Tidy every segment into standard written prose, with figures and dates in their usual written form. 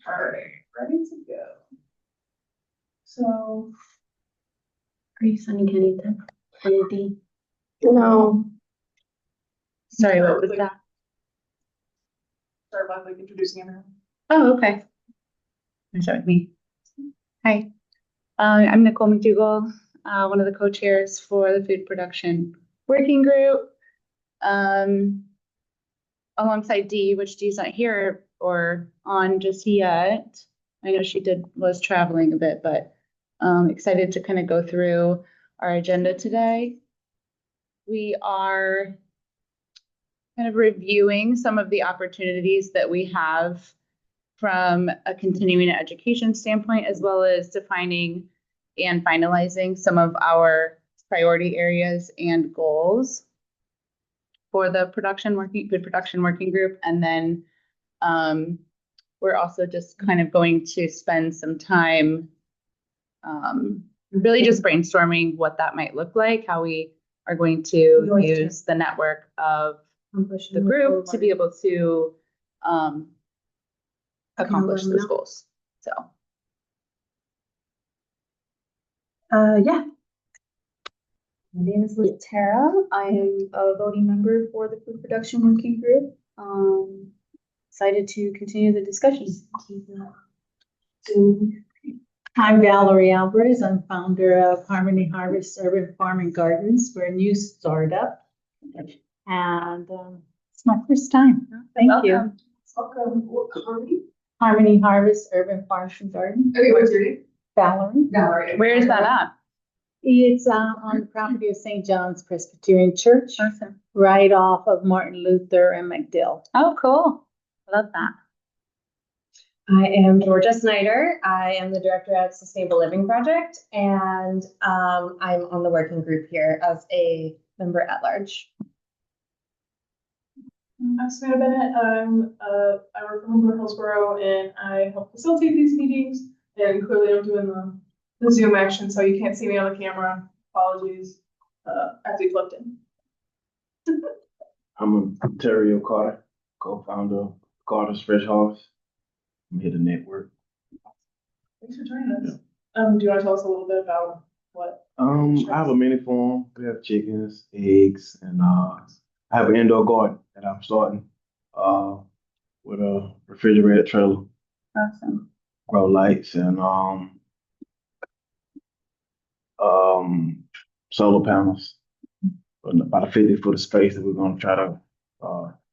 All right, ready to go. So, Are you sending anything? Anything? No. Sorry, what was that? start by like introducing everyone. Oh, okay. Start with me. Hi, I'm Nicole McDougall, one of the co-chairs for the food production working group. Alongside Dee, which Dee's not here or on just yet. I know she was traveling a bit, but excited to kind of go through our agenda today. We are kind of reviewing some of the opportunities that we have from a continuing education standpoint, as well as defining and finalizing some of our priority areas and goals for the food production working group. And then we're also just kind of going to spend some time really just brainstorming what that might look like, how we are going to use the network of the group to be able to accomplish those goals. So. Yeah. My name is Liz Tara. I am a voting member for the food production working group. Excited to continue the discussion. I'm Valerie Alvarez. I'm founder of Harmony Harvest Urban Farm and Gardens. We're a new startup, and it's my first time. Thank you. Welcome. Harmony. Harmony Harvest Urban Farms and Gardens. Okay, what's your name? Valerie. Valerie. Where is that at? It's on the property of St. John's Presbyterian Church, Awesome. right off of Martin Luther and McDill. Oh, cool. Love that. I am Georgia Snyder. I am the director at Sustainable Living Project, and I'm on the working group here as a member at large. I'm Samantha Bennett. I work for Homegrown Hillsborough, and I help facilitate these meetings. And clearly, I'm doing the Zoom action, so you can't see me on the camera. Apologies. As we flipped in. I'm Ontario Carter, co-founder of Carter's Fresh Harvest. I'm here to network. Thanks for joining us. Do you want to tell us a little bit about what? I have a mini farm. We have chickens, eggs, and I have an indoor garden that I'm starting with a refrigerated trailer, Awesome. grow lights, and solar panels. About a 50-foot of space that we're going to try to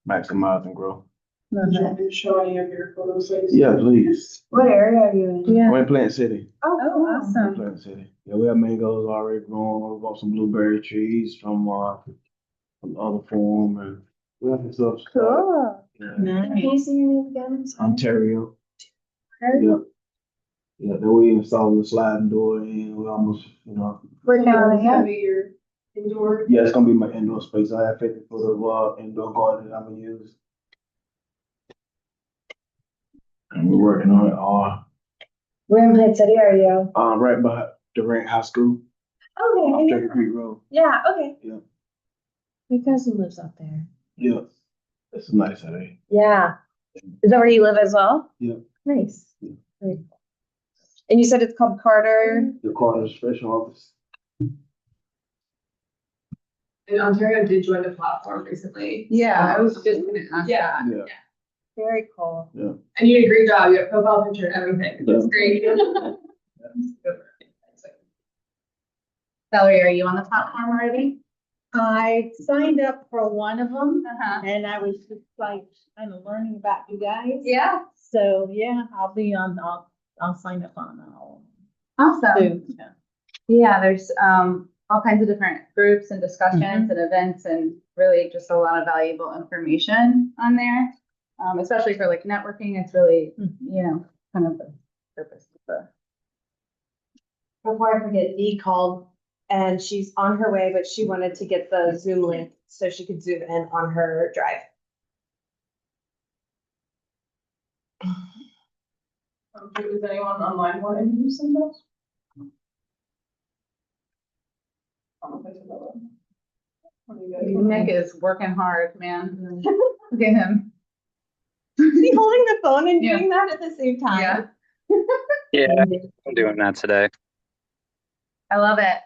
maximize and grow. Did you want me to show any of your photos? Yeah, please. What area are you in? Yeah. I'm in Plant City. Oh, awesome. Plant City. Yeah, we have mangoes already grown. We bought some blueberry trees from other farm, and we have some stuff. Cool. Yeah. Can you see your name again? Ontario. Yeah. Yeah, then we installed the sliding door and we almost, Working on it, yeah. Be your indoor. yeah, it's gonna be my indoor space. I have 50-foot of indoor garden that I'm gonna use. And we're working on it all. Where in Plant City are you? Right by Durant High School off Okay. Jacob Creek Road. Yeah, okay. Yeah. My cousin lives up there. Yeah. It's a nice area. Yeah. Is that where you live as well? Yeah. Nice. Yeah. Very cool. And you said it's called Carter? The Carter's Fresh Harvest. And Ontario did join the platform recently. Yeah, I was just gonna ask Yeah. that. Yeah. Very cool. Yeah. And you did a great job. You have profile picture and everything. That's great. Valerie, are you on the platform already? I signed up for one of them, Uh-huh. and I was just like kind of learning about you guys. Yeah. So yeah, I'll sign up on all Awesome. soon. Yeah. Yeah, there's all kinds of different groups and discussions and events, and really just a lot of valuable information on there. Especially for like networking, it's really, kind of the purpose of the. Before I forget, Dee called and she's on her way, but she wanted to get the Zoom link so she could zoom in on her drive. Does anyone online want to introduce themselves? Nick is working hard, man. Look at him. Is he holding the phone and Yeah. doing that at the same time? Yeah, I'm doing that today. I love it.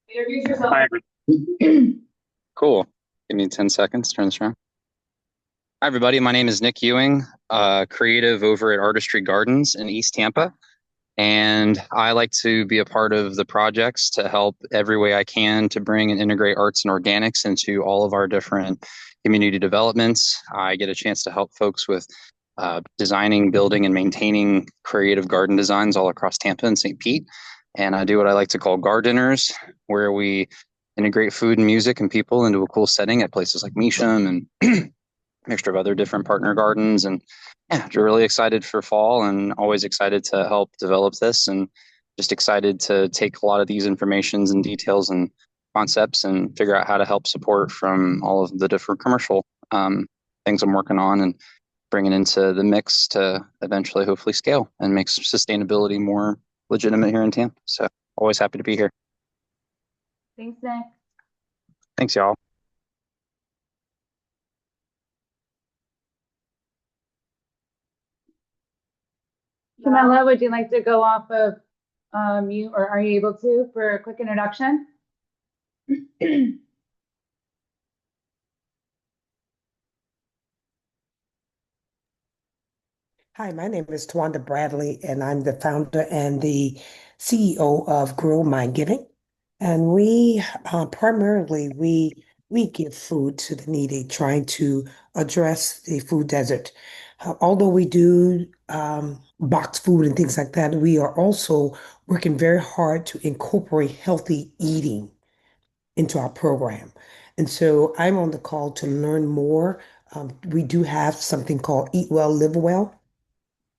Introduce yourself. Hi, cool. Give me 10 seconds. Turn this around. Hi, everybody. My name is Nick Ewing, creative over at Artistry Gardens in East Tampa. And I like to be a part of the projects to help every way I can to bring and integrate arts and organics into all of our different community developments. I get a chance to help folks with designing, building, and maintaining creative garden designs all across Tampa and St. Pete. And I do what I like to call gardeners, where we integrate food and music and people into a cool setting at places like Measham and a mixture of other different partner gardens. And yeah, really excited for fall and always excited to help develop this, and just excited to take a lot of these informations and details and concepts and figure out how to help support from all of the different commercial things I'm working on, and bring it into the mix to eventually hopefully scale and make sustainability more legitimate here in Tampa. So always happy to be here. Thanks, Nick. Thanks, y'all. Camilla, would you like to go off of mute, or are you able to, for a quick introduction? Hi, my name is Twanda Bradley, and I'm the founder and the CEO of Grow My Giving. And we primarily we give food to the needy, trying to address the food desert. Although we do box food and things like that, we are also working very hard to incorporate healthy eating into our program. And so I'm on the call to learn more. We do have something called Eat Well, Live Well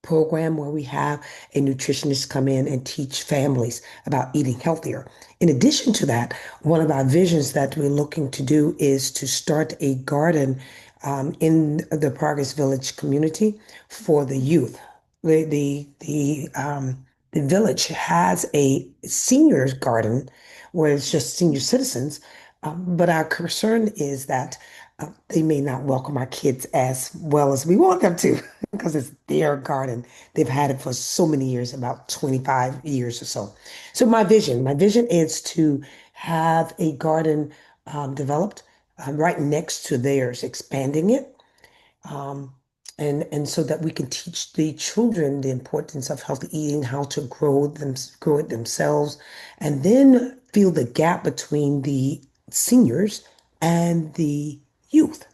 program where we have a nutritionist come in and teach families about eating healthier. In addition to that, one of our visions that we're looking to do is to start a garden in the Progress Village community for the youth. The village has a seniors garden where it's just senior citizens, but our concern is that they may not welcome our kids as well as we want them to because it's their garden. They've had it for so many years, about 25 years or so. So my vision is to have a garden developed right next to theirs, expanding it. Um, and so that we can teach the children the importance of healthy eating, how to grow it themselves, and then fill the gap between the seniors and the youth.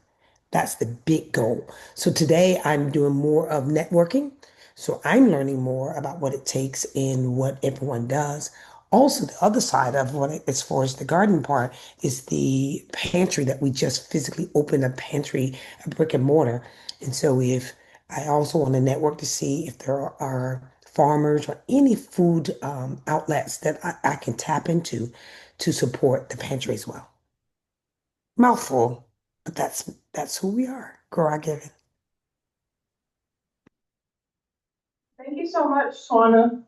That's the big goal. So today I'm doing more of networking. So I'm learning more about what it takes and what everyone does. Also, the other side of as far as the garden part, is the pantry that we just physically opened a pantry, a brick and mortar. And so I also want to network to see if there are farmers or any food outlets that I can tap into to support the pantry as well. Mouthful, but that's who we are. Grow our giving. Thank you so much, Swana.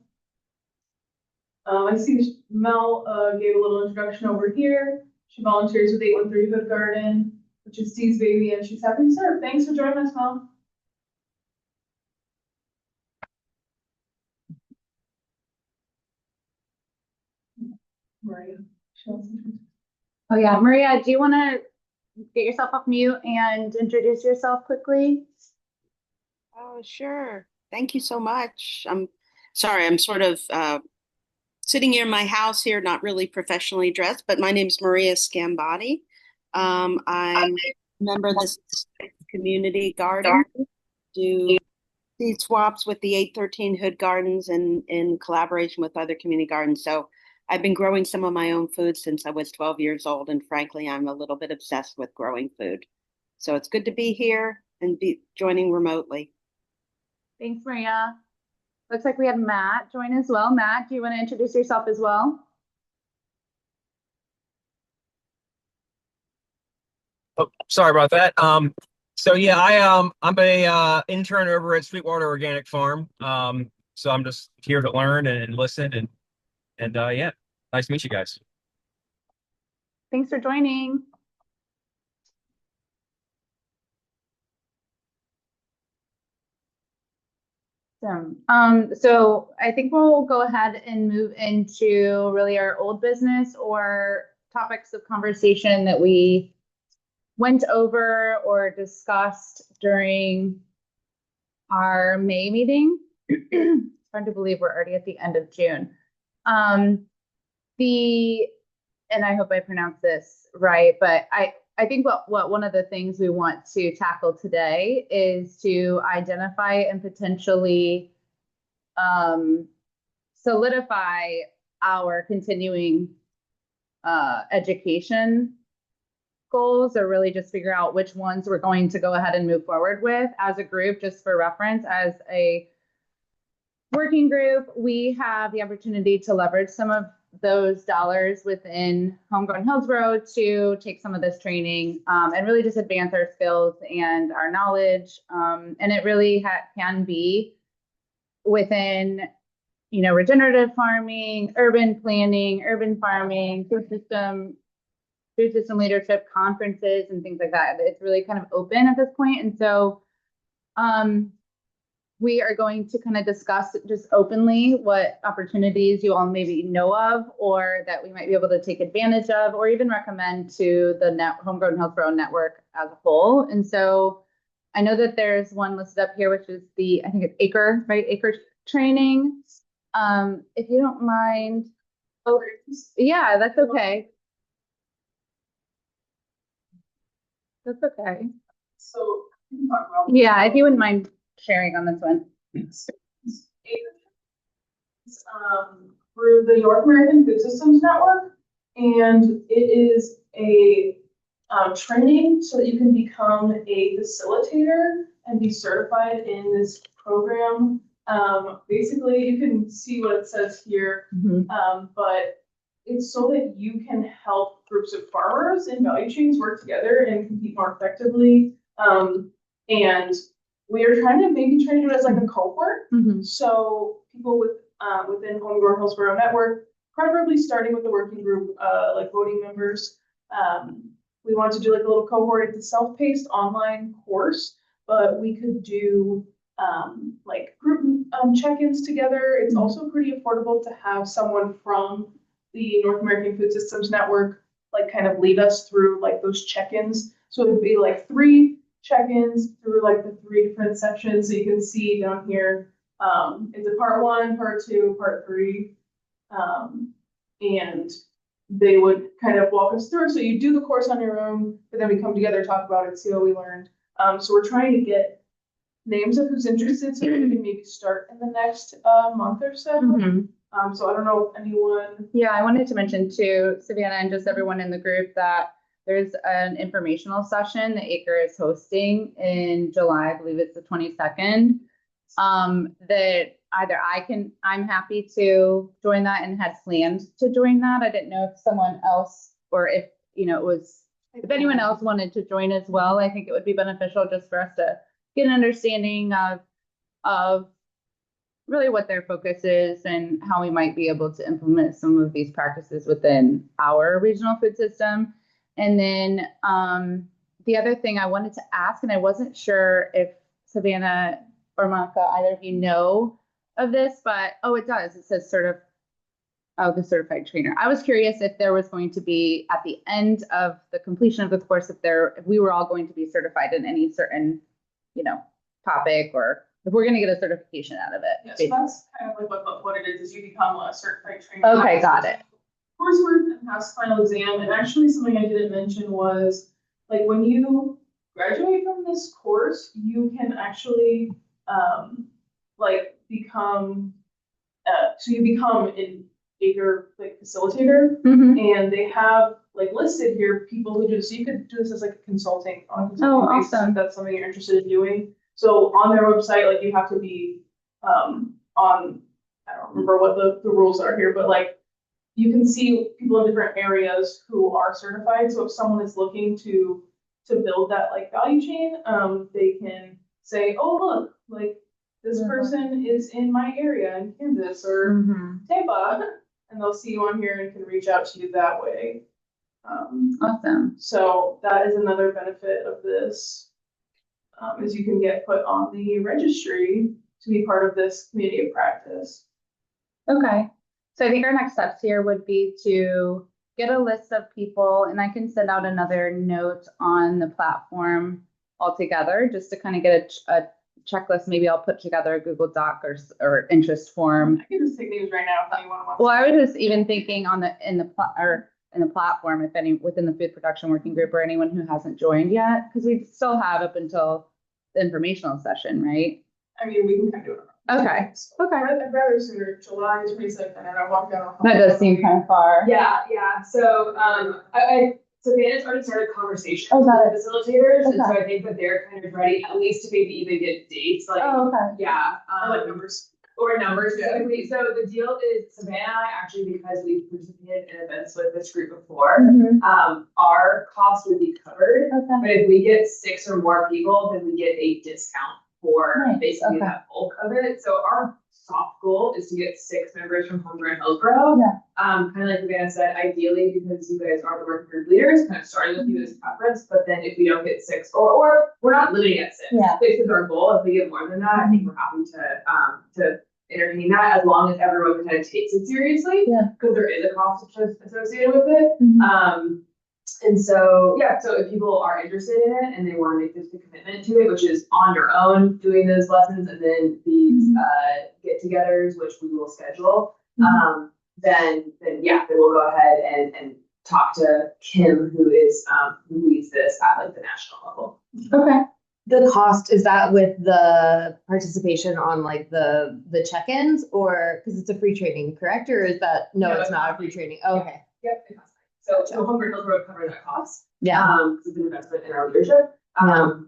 I see Mel gave a little introduction over here. She volunteers with 813 Hood Garden, which is Steve's baby, and she's happy to serve. Thanks for joining us, Mel. Maria. Oh yeah, Maria, do you want to get yourself off mute and introduce yourself quickly? Oh, sure. Thank you so much. I'm sorry, I'm sort of sitting here in my house here, not really professionally dressed, but my name's Maria Scambati. I'm a member of this community garden, do seed swaps with the 813 Hood Gardens and in collaboration with other community gardens. So I've been growing some of my own food since I was 12 years old, and frankly, I'm a little bit obsessed with growing food. So it's good to be here and be joining remotely. Thanks, Maria. Looks like we have Matt join as well. Matt, do you want to introduce yourself as well? Oh, sorry about that. So yeah, I'm a intern over at Sweetwater Organic Farm. So I'm just here to learn and listen and yeah, nice to meet you guys. Thanks for joining. So I think we'll go ahead and move into really our old business or topics of conversation that we went over or discussed during our May meeting. It's hard to believe we're already at the end of June. And I hope I pronounce this right, but I think what one of the things we want to tackle today is to identify and potentially solidify our continuing education goals, or really just figure out which ones we're going to go ahead and move forward with as a group. Just for reference, as a working group, we have the opportunity to leverage some of those dollars within Homegrown Hillsborough to take some of this training and really just advance our skills and our knowledge. And it really can be within, regenerative farming, urban planning, urban farming, food system leadership, conferences, and things like that. It's really kind of open at this point. And so we are going to kind of discuss just openly what opportunities you all maybe know of, or that we might be able to take advantage of, or even recommend to the Homegrown Hillsborough network as a whole. And so I know that there's one listed up here, which is I think it's ACRE, right? ACRE training. If you don't mind. Oh, yeah, that's okay. That's okay. So, we can talk about Yeah, if you wouldn't mind sharing on this one. Through the North American Food Systems Network, and it is a training so that you can become a facilitator and be certified in this program. Basically, you can see what it says here, but it's so that you can help groups of farmers and value chains work together and compete more effectively. And we are trying to maybe train it as like a cohort. So people within Homegrown Hillsborough Network, preferably starting with the working group, like voting members. We want to do like a little cohort. It's a self-paced online course, but we could do like group check-ins together. It's also pretty affordable to have someone from the North American Food Systems Network like kind of lead us through like those check-ins. So it'd be like 3 check-ins through like the 3 different sections. So you can see down here, it's a part 1, part 2, part 3. And they would kind of walk us through. So you do the course on your own, but then we come together, talk about it, see what we learned. So we're trying to get names of who's interested so we can maybe start in the next month or so. So I don't know if anyone. Yeah, I wanted to mention too, Savannah, and just everyone in the group, that there's an informational session that ACRE is hosting in July, I believe it's the 22nd, that either I'm happy to join that and had planned to join that. I didn't know if someone else, or if, if anyone else wanted to join as well. I think it would be beneficial just for us to get an understanding of really what their focus is and how we might be able to implement some of these practices within our regional food system. And then the other thing I wanted to ask, and I wasn't sure if Savannah or Monica, either of you know of this, but it does. It says the certified trainer. I was curious if there was going to be, at the end of the completion of the course, if we were all going to be certified in any certain, topic, or if we're going to get a certification out of it. Yeah, so that's kind of like what it is you become a certified trainer. Okay, got it. Coursework and pass final exam. And actually something I didn't mention was, like, when you graduate from this course, you can actually become an ACRE facilitator, and they have listed here people who do, so you could do this as like a consulting on a consulting basis if that's something you're interested in doing. So on their website, you have to be on, I don't remember what the rules are here, but you can see people in different areas who are certified. So if someone is looking to build that value chain, they can say, oh look, this person is in my area in Kansas or Tampa, and they'll see you on here and can reach out to you that way. Awesome. So that is another benefit of this, is you can get put on the registry to be part of this community of practice. Okay, so I think our next steps here would be to get a list of people, and I can send out another note on the platform altogether, just to kind of get a checklist. Maybe I'll put together a Google Doc or interest form. I can just take names right now if anyone wants. Well, I was just even thinking on in the platform, if any within the food production working group or anyone who hasn't joined yet, because we still have up until the informational session, right? I mean, we can kind of do it. Okay. Okay. I'd rather sooner, July 22nd, and I walk down. That does seem kind of far. Yeah. So, Savannah's already started conversations Oh, got with facilitators, and so Okay. I think that they're kind of ready, at least to maybe even get dates, like, Oh, okay. yeah. I like numbers. Or numbers specifically. So the deal is Savannah and I actually, because we've participated in events with this group before, our cost would be covered. Okay. But if we get 6 or more people, then we get a discount for Nice, basically okay. that bulk of it. So our soft goal is to get 6 members from Homegrown Hillsborough. Yeah. Kind of like Savannah said, ideally, because you guys are the working group leaders, kind of starting with you as preference, but then if we don't get 6, or we're not limiting at 6. Yeah. 6 is our goal. If we get more than that, I think we're happy to entertain that, as long as everyone kind of takes it seriously. Yeah. Because there is a cost associated with it. Mhm. And so, yeah, so if people are interested in it and they want to make this a commitment to it, which is on your own, doing those lessons and then these get-togethers, which we will schedule, then we'll go ahead and talk to Kim, who leads this at like the national level. Okay. The cost, is that with the participation on like the check-ins, or because it's a free training, correct? Or is that, no, it's not a free training. Oh, okay. Yep, it costs money. So Homegrown Hillsborough would cover that cost. Yeah. Because it's an investment in our leadership. But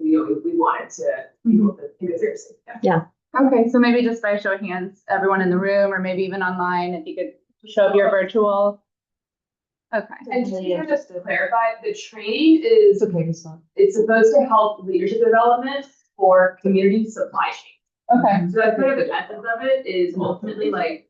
we wanted to be able to take it seriously. Yeah. Okay, so maybe just by show of hands, everyone in the room, or maybe even online, if you could show up your virtual. Okay. And just to clarify, the training is, It's okay to stop. it's supposed to help leadership development for community supply chain. Okay. So that's kind of the essence of it, is ultimately like,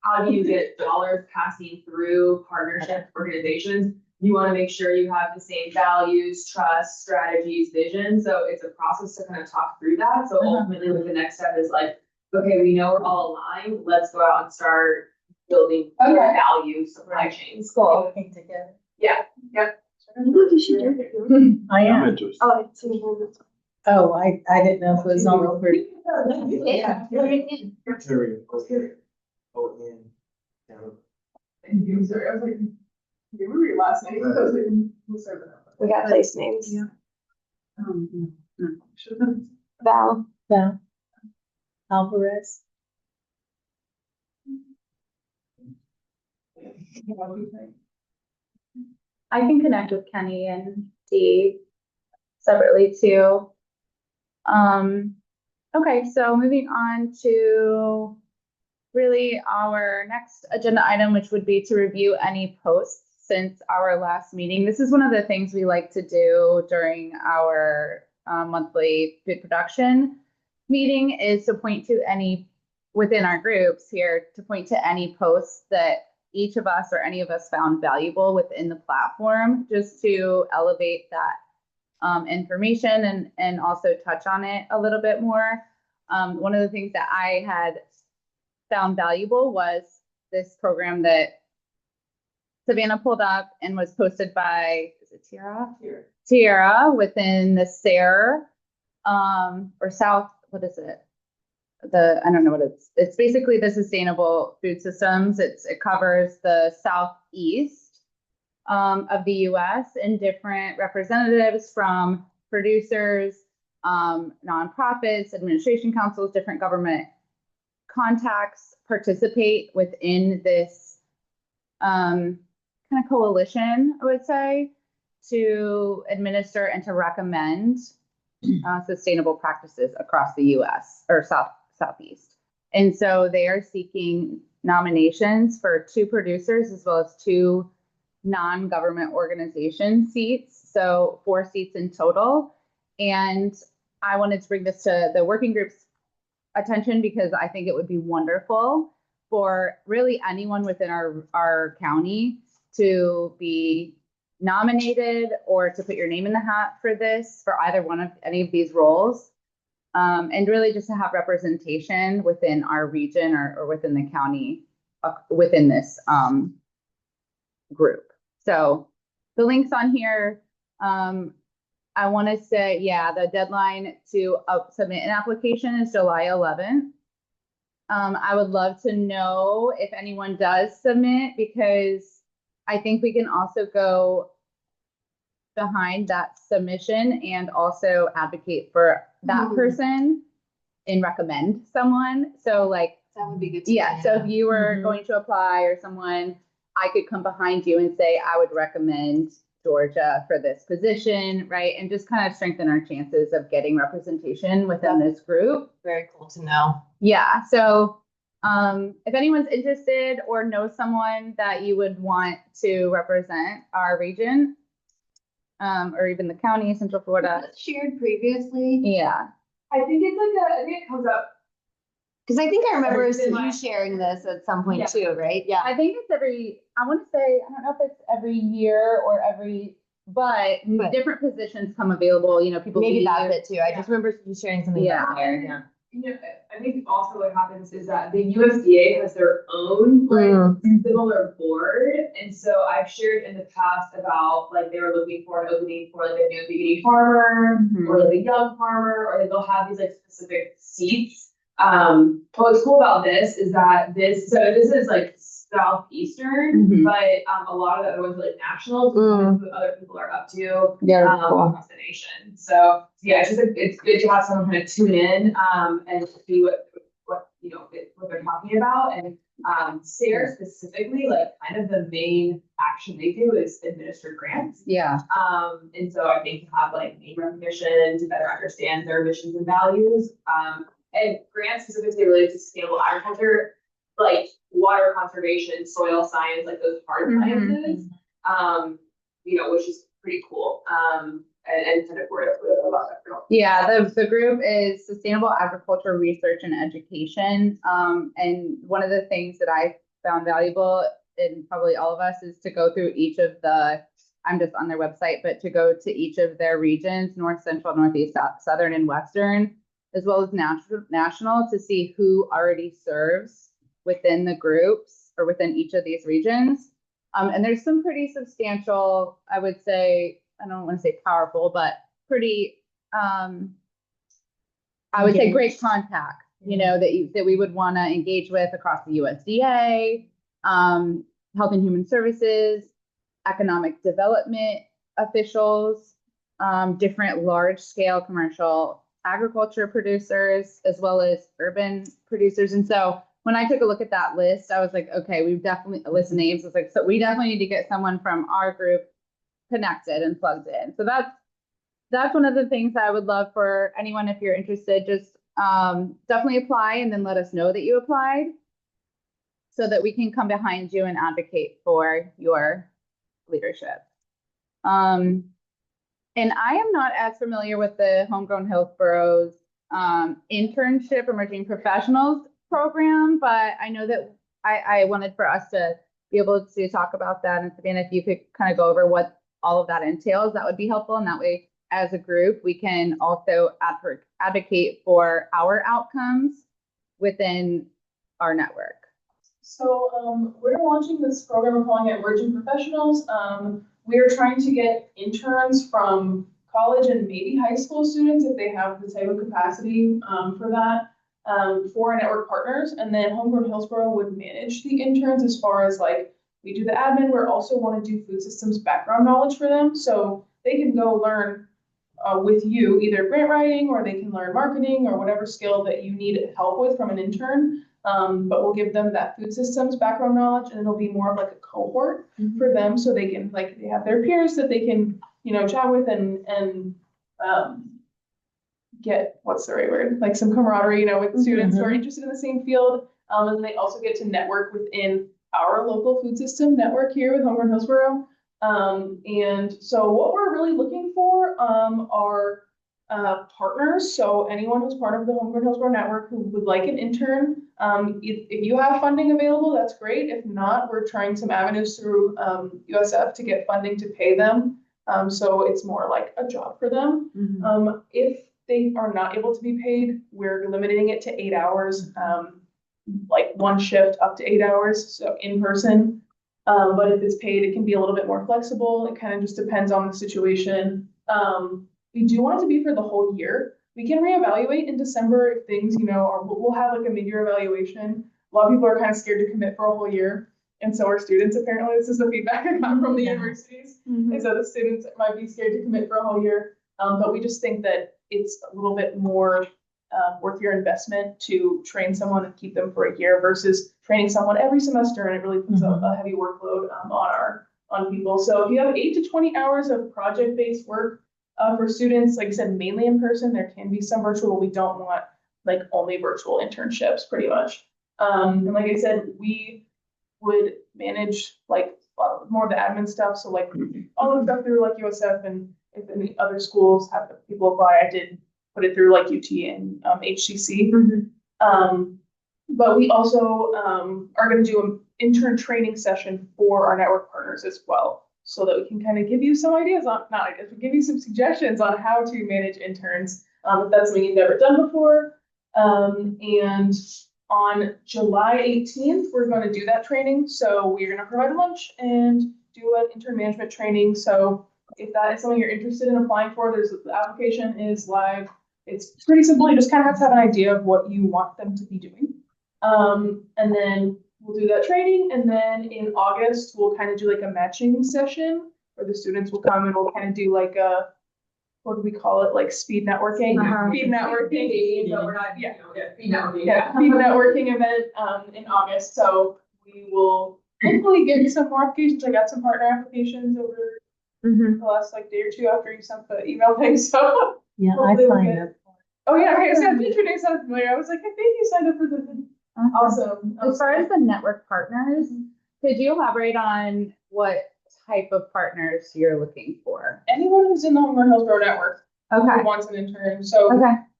how do you get dollars passing through partnership organizations? You want to make sure you have the same values, trust, strategies, vision. So it's a process to kind of talk through that. So ultimately, like, the next step is like, okay, we know we're all aligned. Let's go out and start building value supply chains. Cool. Working together. Yeah. Yep. I I'm am. interested. Oh, I didn't know if it was on record. Yeah. Ontario, okay. O-N. Thank you. Sorry, I was like, okay, what were your last name? I was like, we'll start with that. We got place names. Yeah. Should have been. Val. Val. Alvarez. I can connect with Kenny and Dee separately too. Okay, so moving on to really our next agenda item, which would be to review any posts since our last meeting. This is one of the things we like to do during our monthly food production meeting, is to point to any, within our groups here, to point to any posts that each of us or any of us found valuable within the platform, just to elevate that information and also touch on it a little bit more. One of the things that I had found valuable was this program that Savannah pulled up and was posted by, is it Tiara? Tiara within the SARE, or South, what is it? I don't know what it's basically the sustainable food systems. It covers the Southeast of the US, and different representatives from producers, nonprofits, administration councils, different government contacts participate within this kind of coalition, I would say, to administer and to recommend sustainable practices across the US or Southeast. And so they are seeking nominations for 2 producers as well as 2 non-government organization seats, so 4 seats in total. And I wanted to bring this to the working group's attention because I think it would be wonderful for really anyone within our county to be nominated or to put your name in the hat for this, for either one of any of these roles. And really just to have representation within our region or within the county, within this group. So the links on here, I want to say, yeah, the deadline to submit an application is July 11th. I would love to know if anyone does submit, because I think we can also go behind that submission and also advocate for that person and recommend someone. So like, That would be good to yeah, know. so if you were going to apply or someone, I could come behind you and say, I would recommend Georgia for this position, right? And just kind of strengthen our chances of getting representation within this group. Very cool to know. Yeah, so if anyone's interested or knows someone that you would want to represent our region, or even the county, Central Florida. Was it shared previously? Yeah. I think it's like I think it comes up. Because I think I remember Or did you sharing this at some point Yeah. too, right? Yeah. I think it's I want to say, I don't know if it's every year or but different positions come available, people Maybe leave. that's it too. I just remember you sharing something about there. Yeah. You know, I think also what happens is that the USDA has their own similar board. And so I've shared in the past about like they were looking for an opening for like a new beginning farmer or like a young farmer, or they'll have these like specific seats. What's cool about this is that this is like southeastern, but a lot of the other ones are like national, because what other people are up to across the nation. So yeah, it's just it's good to have someone kind of tune in and see what what they're talking about. And SARE specifically, like kind of the main action they do is administer grants. Yeah. And so I think to have like name recognition to better understand their missions and values, and grants specifically related to sustainable agriculture, like water conservation, soil science, like those hard sciences, which is pretty cool. And kind of word about that. Yeah, the group is Sustainable Agriculture Research and Education. And one of the things that I found valuable in probably all of us is to go through each of I'm just on their website, but to go to each of their regions, North, Central, Northeast, Southern, and Western, as well as national, to see who already serves within the groups or within each of these regions. And there's some pretty substantial, I would say, I don't want to say powerful, but pretty, I would say great contacts, that we would want to engage with across the USDA, Health and Human Services, economic development officials, different large scale commercial agriculture producers, as well as urban producers. And so when I took a look at that list, I was like, okay, we've definitely a list of names. It's like, so we definitely need to get someone from our group connected and plugged in. So that's one of the things I would love for anyone, if you're interested, just definitely apply and then let us know that you applied, so that we can come behind you and advocate for your leadership. And I am not as familiar with the Homegrown Hillsborough's internship emerging professionals program, but I know that I wanted for us to be able to talk about that. And Savannah, if you could kind of go over what all of that entails, that would be helpful. And that way, as a group, we can also advocate for our outcomes within our network. So we're launching this program, we're calling it Emerging Professionals. We are trying to get interns from college and maybe high school students if they have the type of capacity for that, for our network partners. And then Homegrown Hillsborough would manage the interns as far as like, we do the admin. We also want to do food systems background knowledge for them. So they can go learn with you either grant writing, or they can learn marketing or whatever skill that you need help with from an intern. But we'll give them that food systems background knowledge, and it'll be more of like a cohort for them, so they can they have their peers that they can chat with and get, what's the right word, like some camaraderie with students who are interested in the same field, and they also get to network within our local food system network here with Homegrown Hillsborough. And so what we're really looking for are partners. So anyone who's part of the Homegrown Hillsborough network who would like an intern, if you have funding available, that's great. If not, we're trying some avenues through USF to get funding to pay them. So it's more like a job for them. If they are not able to be paid, we're limiting it to 8 hours, like one shift up to 8 hours, so in person. But if it's paid, it can be a little bit more flexible. It kind of just depends on the situation. We do want it to be for the whole year. We can reevaluate in December if things, we'll have like a mid-year evaluation. A lot of people are kind of scared to commit for a whole year. And so are students, apparently. This is the feedback I got from the universities. And so the students might be scared to commit for a whole year. But we just think that it's a little bit more worth your investment to train someone and keep them for a year versus training someone every semester, and it really puts a heavy workload on people. So if you have 8 to 20 hours of project-based work for students, like I said, mainly in person, there can be some virtual. We don't want like only virtual internships, pretty much. And like I said, we would manage like more of the admin stuff. So like all the stuff through like USF, and if any other schools have people apply, I did put it through like UT and HCC. But we also are going to do an intern training session for our network partners as well, so that we can kind of give you some ideas on, not ideas, but give you some suggestions on how to manage interns if that's something you've never done before. And on July 18th, we're going to do that training. So we're going to provide lunch and do an intern management training. So if that is something you're interested in applying for, the application is live. It's pretty simple. You just kind of have to have an idea of what you want them to be doing. And then we'll do that training. And then in August, we'll kind of do like a matching session where the students will come and we'll kind of do like a, what do we call it? Like speed networking. Speed networking. But we're not, speed networking. Yeah, speed networking event in August. So we will hopefully get some more applications. I got some partner applications over the last like day or two after you sent the email thing. So Yeah, I signed up. Oh yeah, okay. So your name sounded familiar. I was like, I think you signed up for the awesome. As far as the network partners, could you elaborate on what type of partners you're looking for? Anyone who's in the Homegrown Hillsborough network who wants an intern. So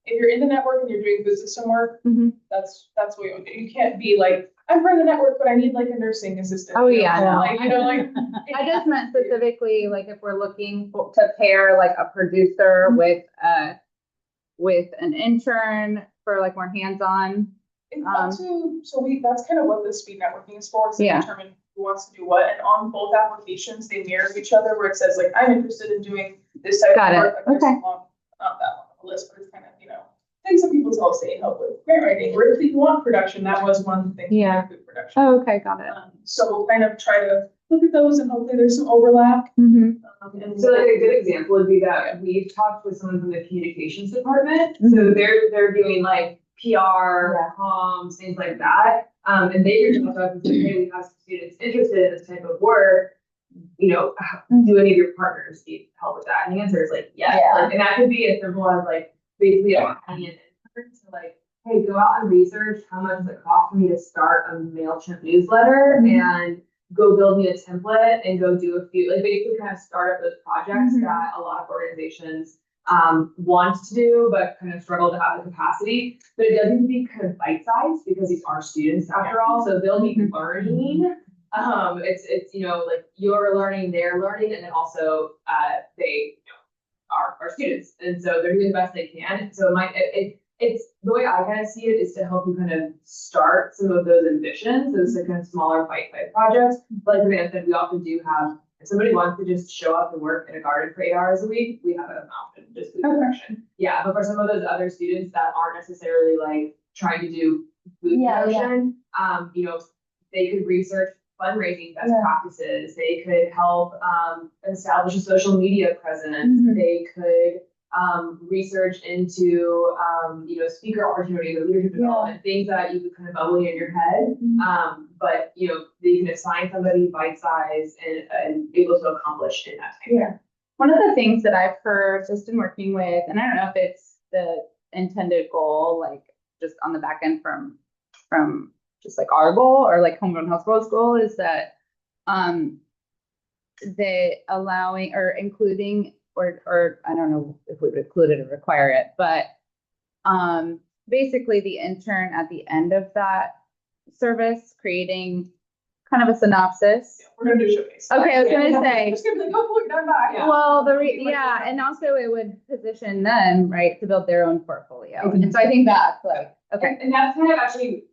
if you're in the network and you're doing food system work, that's what you would do. You can't be like, I'm for the network, but I need like a nursing assistant. Oh yeah, no. Like, I just meant specifically like if we're looking to pair like a producer with an intern for like more hands-on. That's kind of what the speed networking is for, is to determine who wants to do what. And on both applications, they mirror each other, where it says like, I'm interested in doing this type of work. Like, not that long of a list, but it's kind of, things that people tell us they help with grant writing, or if you want production, that was one of the things. Food production. Oh, okay, got it. So we'll kind of try to look at those, and hopefully there's some overlap. And so like a good example would be that we've talked with someone from the communications department. So they're doing like PR, comms, things like that. And they reached out to us and said, hey, we have some students interested in this type of work. Do any of your partners need help with that? And the answer is like, yes. Like, and that could be as simple as like basically an intern to like, hey, go out and research how much does it cost for me to start a MailChimp newsletter and go build me a template and go do a few, like basically kind of start up those projects that a lot of organizations want to do, but kind of struggle to have the capacity. But it doesn't need to be kind of bite-sized because these are students after all, so they'll be learning. It's like you're learning, they're learning, and then also they are students, and so they're doing the best they can. So it's the way I kind of see it is to help you kind of start some of those ambitions, those kind of smaller bite-sized projects. Like Amanda said, we often do have, if somebody wants to just show up and work in a garden for 8 hours a week, we have an option, just food production. Yeah, but for some of those other students that aren't necessarily like trying to do food production, they could research fundraising best practices. They could help establish a social media presence. They could research into speaker opportunities or leadership development, things that you could kind of bubble in your head. But they can assign somebody bite size and able to accomplish in that time. One of the things that I've heard just in working with, and I don't know if it's the intended goal, like just on the back end from just like our goal or like Homegrown Hillsborough's goal, is that the allowing or including or I don't know if we would include it or require it, but basically the intern at the end of that service creating kind of a synopsis. We're gonna do a showcase. Okay, I was gonna say. Just gonna be like, oh, look, done by. Yeah. Well, and also it would position them, right, to build their own portfolio. And so I think that's like, okay. And that's kind of actually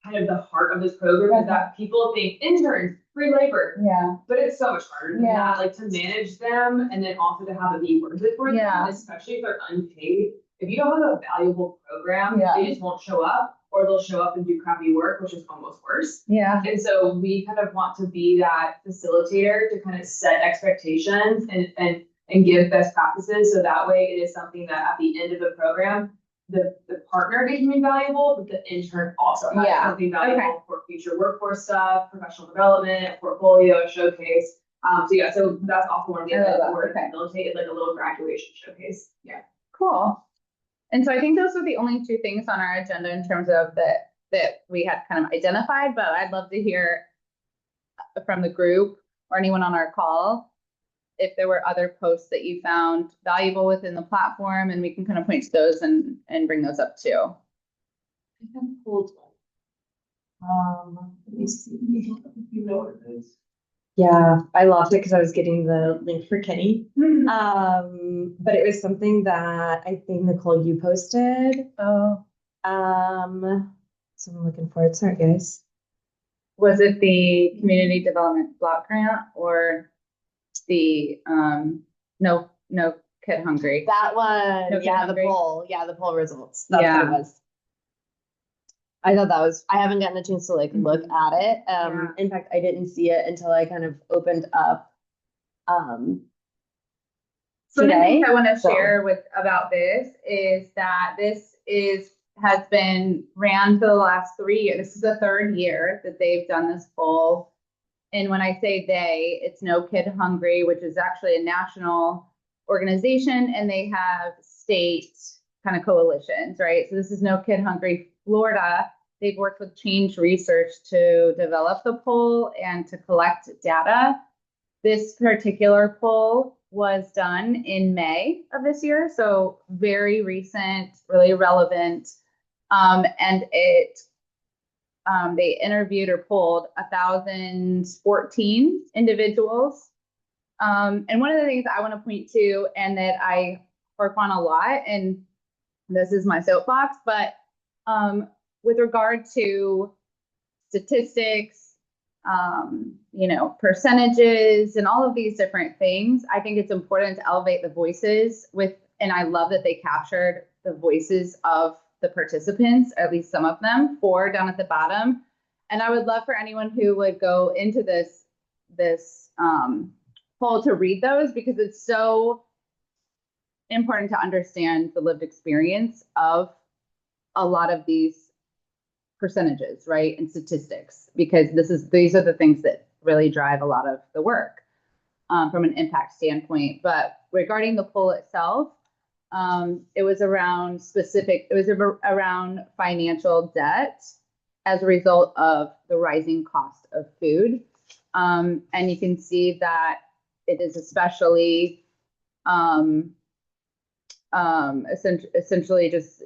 kind of the heart of this program is that people think interns, free labor, Yeah. but it's so much harder than that, like to manage them and then also to have it be worth it for them, especially if they're unpaid. If you don't have a valuable program, they just won't show up, or they'll show up and do crappy work, which is almost worse. Yeah. And so we kind of want to be that facilitator to kind of set expectations and give best practices. So that way it is something that at the end of the program, the partner gets something valuable, but the intern also has something valuable for future workforce stuff, professional development, portfolio, showcase. So that's also one of the events that we're gonna facilitate, is like a little graduation showcase. Yeah. Cool. And so I think those were the only two things on our agenda in terms of that we had kind of identified, but I'd love to hear from the group or anyone on our call if there were other posts that you found valuable within the platform, and we can kind of point to those and bring those up too. I have pulled one. Let me see. You know what it is. Yeah, I loved it because I was getting the link for Kenny. But it was something that I think Nicole, you posted. Oh. So I'm looking for it. Sorry, guys. Was it the community development block grant or the no kid hungry? That one. No Kid Yeah, Hungry? the poll. Yeah, the poll results. That's what it was. I thought that was, I haven't gotten a chance to like look at it. In fact, I didn't see it until I kind of opened up So the today. thing I want to share about this is that has been ran for the last 3 years. This is the 3rd year that they've done this poll. And when I say they, it's No Kid Hungry, which is actually a national organization, and they have state kind of coalitions, right? So this is No Kid Hungry Florida. They've worked with Change Research to develop the poll and to collect data. This particular poll was done in May of this year, so very recent, really relevant. And they interviewed or polled 1,014 individuals. And one of the things I want to point to, and that I harp on a lot, and this is my soapbox, but with regard to statistics, percentages and all of these different things, I think it's important to elevate the voices and I love that they captured the voices of the participants, at least some of them, 4 down at the bottom. And I would love for anyone who would go into this poll to read those, because it's so important to understand the lived experience of a lot of these percentages, right, and statistics, because these are the things that really drive a lot of the work from an impact standpoint. But regarding the poll itself, it was around financial debt as a result of the rising cost of food. And you can see that it is especially essentially just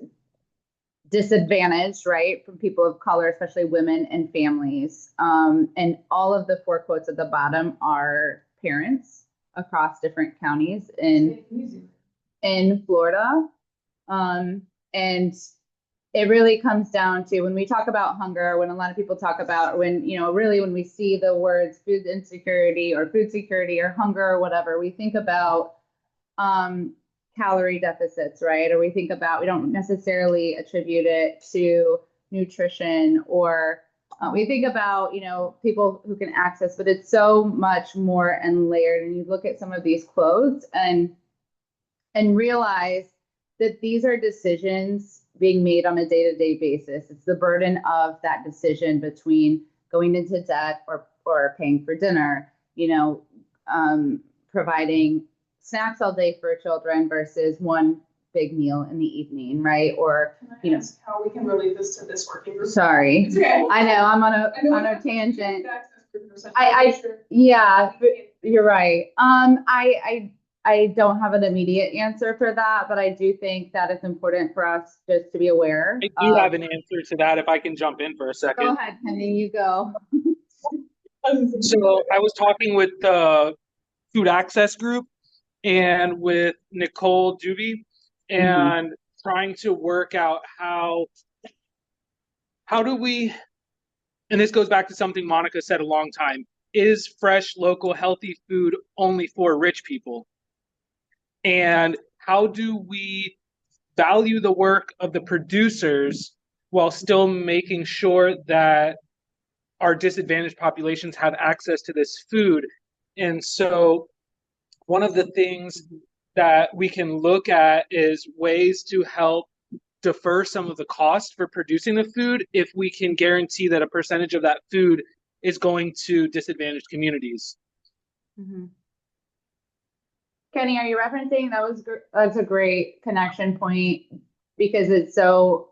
disadvantaged, right, from people of color, especially women and families. And all of the 4 quotes at the bottom are parents across different counties in Florida. And it really comes down to, when we talk about hunger, when a lot of people talk about, when we see the words food insecurity or food security or hunger or whatever, we think about calorie deficits, right? Or we don't necessarily attribute it to nutrition, or we think about, people who can access, but it's so much more and layered. And you look at some of these quotes and realize that these are decisions being made on a day-to-day basis. It's the burden of that decision between going into debt or paying for dinner, providing snacks all day for children versus one big meal in the evening, right? Or, ask how we can relate this to this working group. Sorry. It's okay. I know I'm on a tangent. You're right. I don't have an immediate answer for that, but I do think that it's important for us just to be aware. I do have an answer to that if I can jump in for a second. Go ahead, Kenny, you go. So I was talking with the Food Access Group and with Nicole Dubey and trying to work out how do we, and this goes back to something Monica said a long time, is fresh, local, healthy food only for rich people? And how do we value the work of the producers while still making sure that our disadvantaged populations have access to this food? And so one of the things that we can look at is ways to help defer some of the cost for producing the food if we can guarantee that a percentage of that food is going to disadvantaged communities. Kenny, are you referencing that's a great connection point because it's so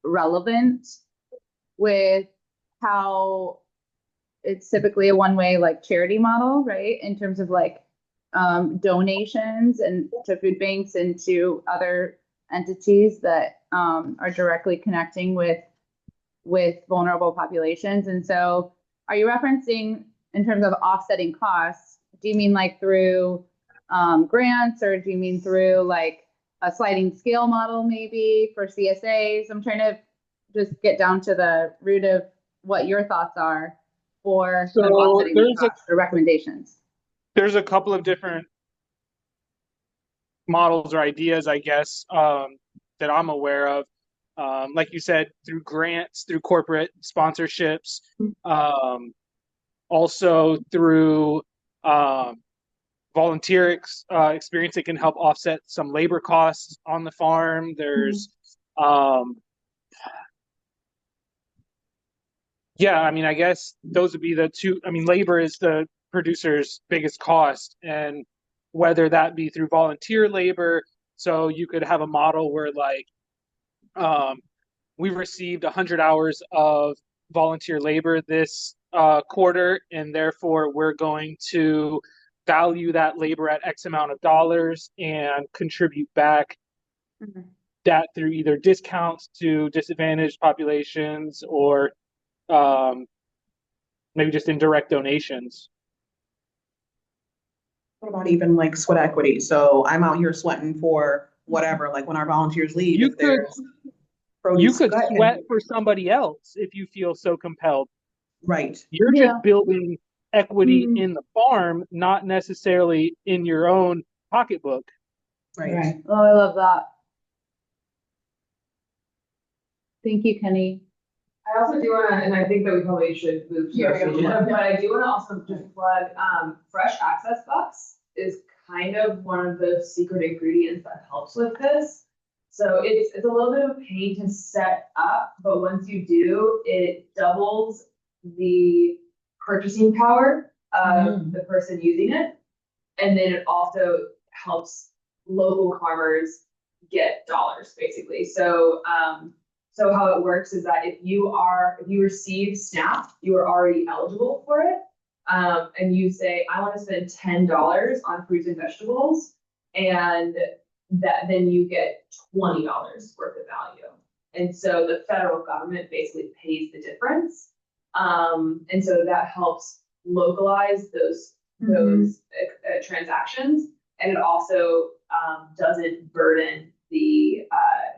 relevant with how it's typically a one-way like charity model, right? In terms of like donations and to food banks and to other entities that are directly connecting with vulnerable populations. And so are you referencing in terms of offsetting costs, do you mean like through grants, or do you mean through like a sliding scale model maybe for CSAs? I'm trying to just get down to the root of what your thoughts are for kind of offsetting the costs or recommendations. There's a couple of different models or ideas, I guess, that I'm aware of. Like you said, through grants, through corporate sponsorships, also through volunteer experience that can help offset some labor costs on the farm. There's, yeah, I mean, I guess those would be the two. I mean, labor is the producer's biggest cost, and whether that be through volunteer labor, so you could have a model where like we received 100 hours of volunteer labor this quarter, and therefore we're going to value that labor at X amount of dollars and contribute back that through either discounts to disadvantaged populations or maybe just indirect donations. What about even like sweat equity? So I'm out here sweating for whatever, like when our volunteers leave, You could sweat for somebody else if you feel so compelled. Right. You're just building equity in the farm, not necessarily in your own pocketbook. Right. Oh, I love that. Thank you, Kenny. I also do want to, and I think that we probably should move to our agenda, but I do want to also just plug, fresh access bucks is kind of one of the secret ingredients that helps with this. So it's a little bit of a pain to set up, but once you do, it doubles the purchasing power of the person using it. And then it also helps local farmers get dollars, basically. So so how it works is that if you receive SNAP, you are already eligible for it. And you say, I want to spend $10 on fruits and vegetables, and then you get $20 worth of value. And so the federal government basically pays the difference. And so that helps localize those transactions. And it also doesn't burden the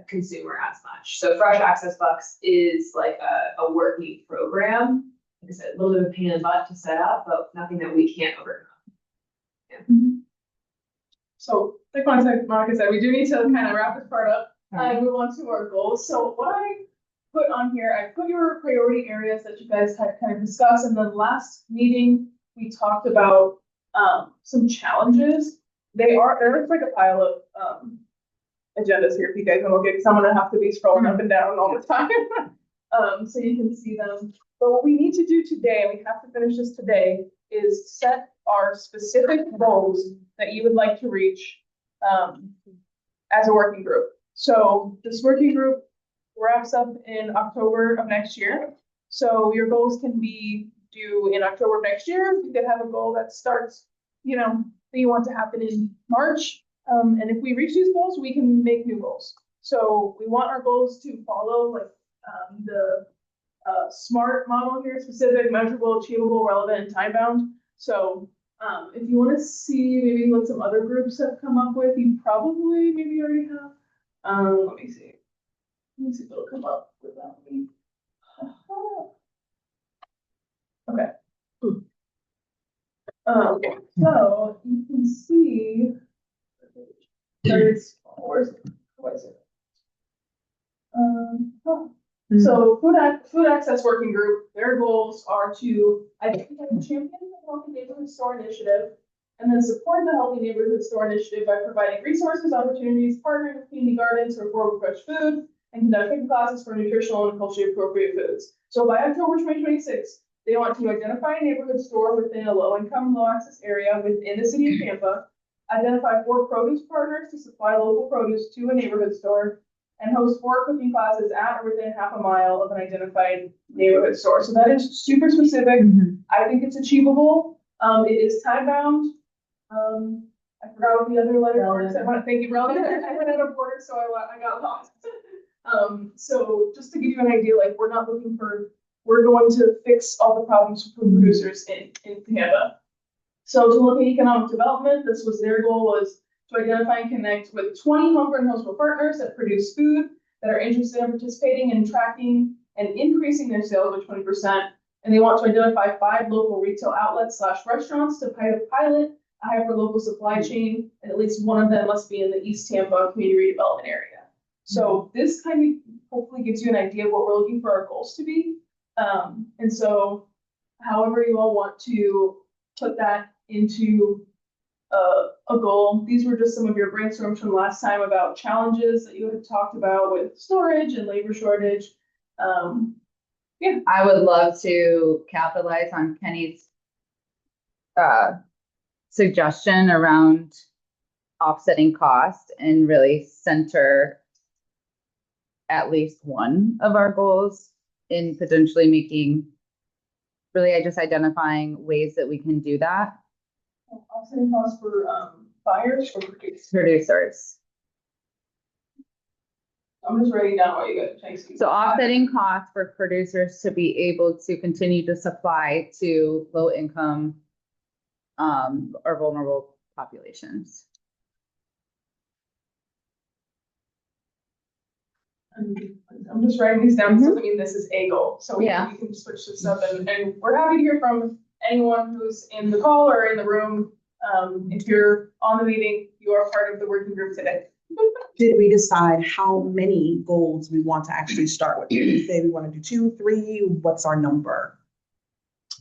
consumer as much. So Fresh Access Bucks is like a working program. Like I said, a little bit of a pain in the butt to set up, but nothing that we can't overcome. Yeah. So like Monica said, we do need to kind of wrap this part up and move on to our goals. So what I put on here, I put your priority areas that you guys had kind of discussed. And then last meeting, we talked about some challenges. There's like a pile of agendas here if you guys want to look at, because I'm gonna have to be scrolling up and down all the time. So you can see them. But what we need to do today, and we have to finish this today, is set our specific goals that you would like to reach as a working group. So this working group wraps up in October of next year. So your goals can be due in October of next year. You could have a goal that starts, that you want to happen in March. And if we reach these goals, we can make new goals. So we want our goals to follow like the SMART model here: specific, measurable, achievable, relevant, and time bound. So if you want to see maybe what some other groups have come up with, you probably maybe already have. Let me see. Let me see if it'll come up without me. Okay. So you can see. Where's it? So food access working group, their goals are to identify and champion the Healthy Neighborhood Store initiative, and then support the Healthy Neighborhood Store initiative by providing resources, opportunities, partnering with community gardens for affordable fresh food, and conducting classes for nutritional and culturally appropriate foods. So by October 2026, they want to identify a neighborhood store within a low-income, low-access area within the city of Tampa, identify 4 produce partners to supply local produce to a neighborhood store, and host 4 cooking classes at or within half a mile of an identified neighborhood store. So that is super specific. I think it's achievable. It is time bound. I forgot what the other letter was. I want to thank you, relevant. I went out of order, so I got lost. So just to give you an idea, like we're going to fix all the problems for food producers in Tampa. So to look at economic development, this was their goal, was to identify and connect with 20 Homegrown Hillsborough partners that produce food that are interested in participating in tracking and increasing their sales by 20%. And they want to identify 5 local retail outlets / restaurants to pilot a hyper-local supply chain, and at least one of them must be in the East Tampa community redevelopment area. So this kind of hopefully gives you an idea of what we're looking for our goals to be. And so however you all want to put that into a goal. These were just some of your brainstorms from last time about challenges that you had talked about with storage and labor shortage. Yeah. I would love to capitalize on Kenny's suggestion around offsetting cost and really center at least one of our goals in potentially just identifying ways that we can do that. Offsetting costs for buyers or Producers. I'm just writing down what you got. Thanks. So offsetting costs for producers to be able to continue to supply to low income or vulnerable populations. I'm just writing these down, so I mean this is a goal. So we can switch this up, and we're happy to hear from anyone who's in the call or in the room. If you're on the meeting, you are part of the working group today. Did we decide how many goals we want to actually start with? Did we say we want to do 2, 3? What's our number?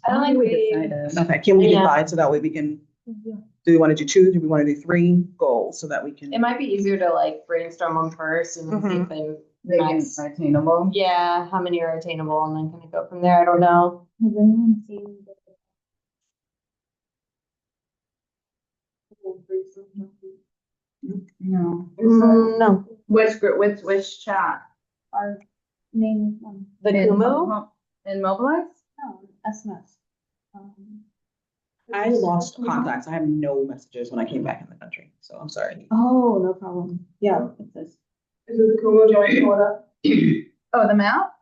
I don't think we decided. Okay, can we decide so that way we can, do we want to do 2? Do we want to do 3 goals so that we can? It might be easier to like brainstorm them first and then see if they Make it attainable. Yeah, how many are attainable and then kind of go from there. I don't know. Has anyone seen No. No. Which group? Which chat? our main one? The Kumu? In Mobilize? No, SMS. I lost contacts. I have no messages when I came back in the country, so I'm sorry. Oh, no problem. Yeah, it says. Is it the Kumu? Do you want to pull it up? Oh, the map?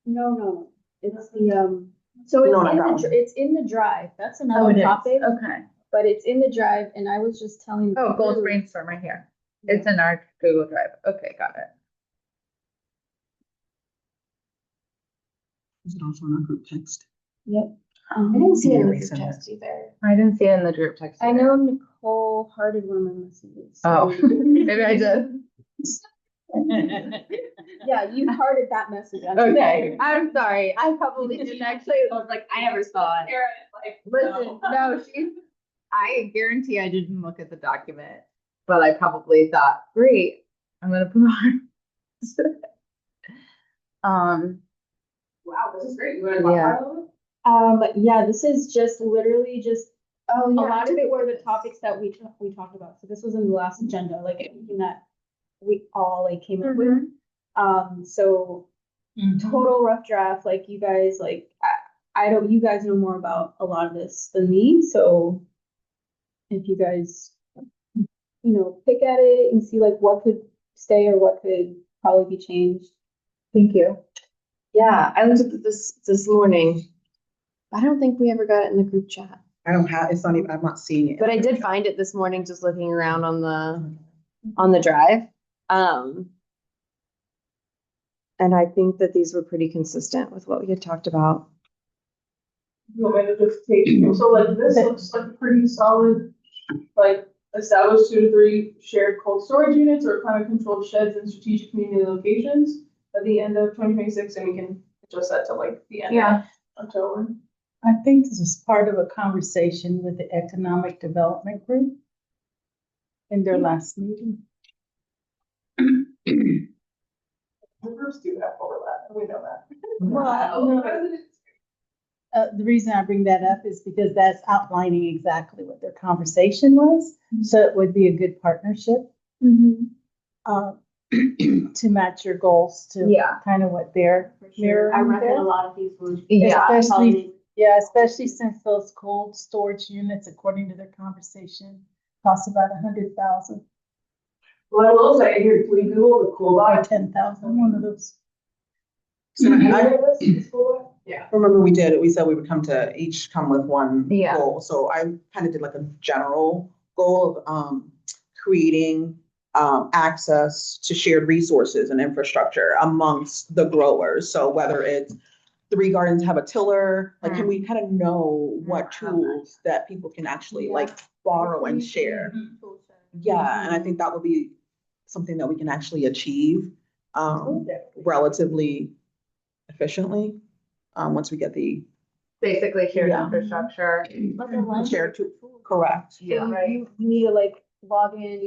No. It's the so it's in the drive. That's another topic. Okay. But it's in the drive, and I was just telling. Oh, goals brainstorm right here. It's in our Google Drive. Okay, got it. Is it also in our group text? Yep. I didn't see it in the Resend it. text either. I didn't see it in the group text. I either. know Nicole hearted one of my messages. Oh, maybe I did. Yeah, you hearted that message. Okay, I'm sorry. I probably didn't actually. I was like, I never saw it. Listen, no, I guarantee I didn't look at the document, but I probably thought, great, I'm gonna put on. Wow, this is great. You want to talk about it? Yeah, this is just literally just Oh, a yeah. lot of it were the topics that we talked about. So this was in the last agenda, like everything that we all like came up with. So total rough draft, like you guys, like I don't, you guys know more about a lot of this than me. So if you guys, pick at it and see like what could stay or what could probably be changed. Thank you. Yeah, I looked at this morning. I don't think we ever got it in the group chat. I don't have, it's not even, I'm not seeing it. But I did find it this morning just looking around on the drive. And I think that these were pretty consistent with what we had talked about. You want me to just take, so like this looks like pretty solid, like establish 2 to 3 shared cold storage units or climate controlled sheds in strategic community locations at the end of 2026, and we can adjust that to like the end of October. I think this is part of a conversation with the Economic Development Group in their last meeting. The groups do have overlap, we know that. Well, the reason I bring that up is because that's outlining exactly what their conversation was. So it would be a good partnership to match your goals to kind of what they're mirroring. I reckon a lot of these would. Especially since those cold storage units, according to their conversation, cost about $100,000. Well, I will say here, can we Google the cool Or buy? 10,000, one of those. So Yeah. remember we did it, we said we would each come with one Yeah. goal. So I kind of did like a general goal of creating access to shared resources and infrastructure amongst the growers. So whether it's 3 gardens have a tiller, like can we kind of know what tools that people can actually like borrow and share? Yeah, and I think that would be something that we can actually achieve relatively efficiently once we get the Basically shared Yeah. infrastructure. shared tool. Correct. So you need to like log in,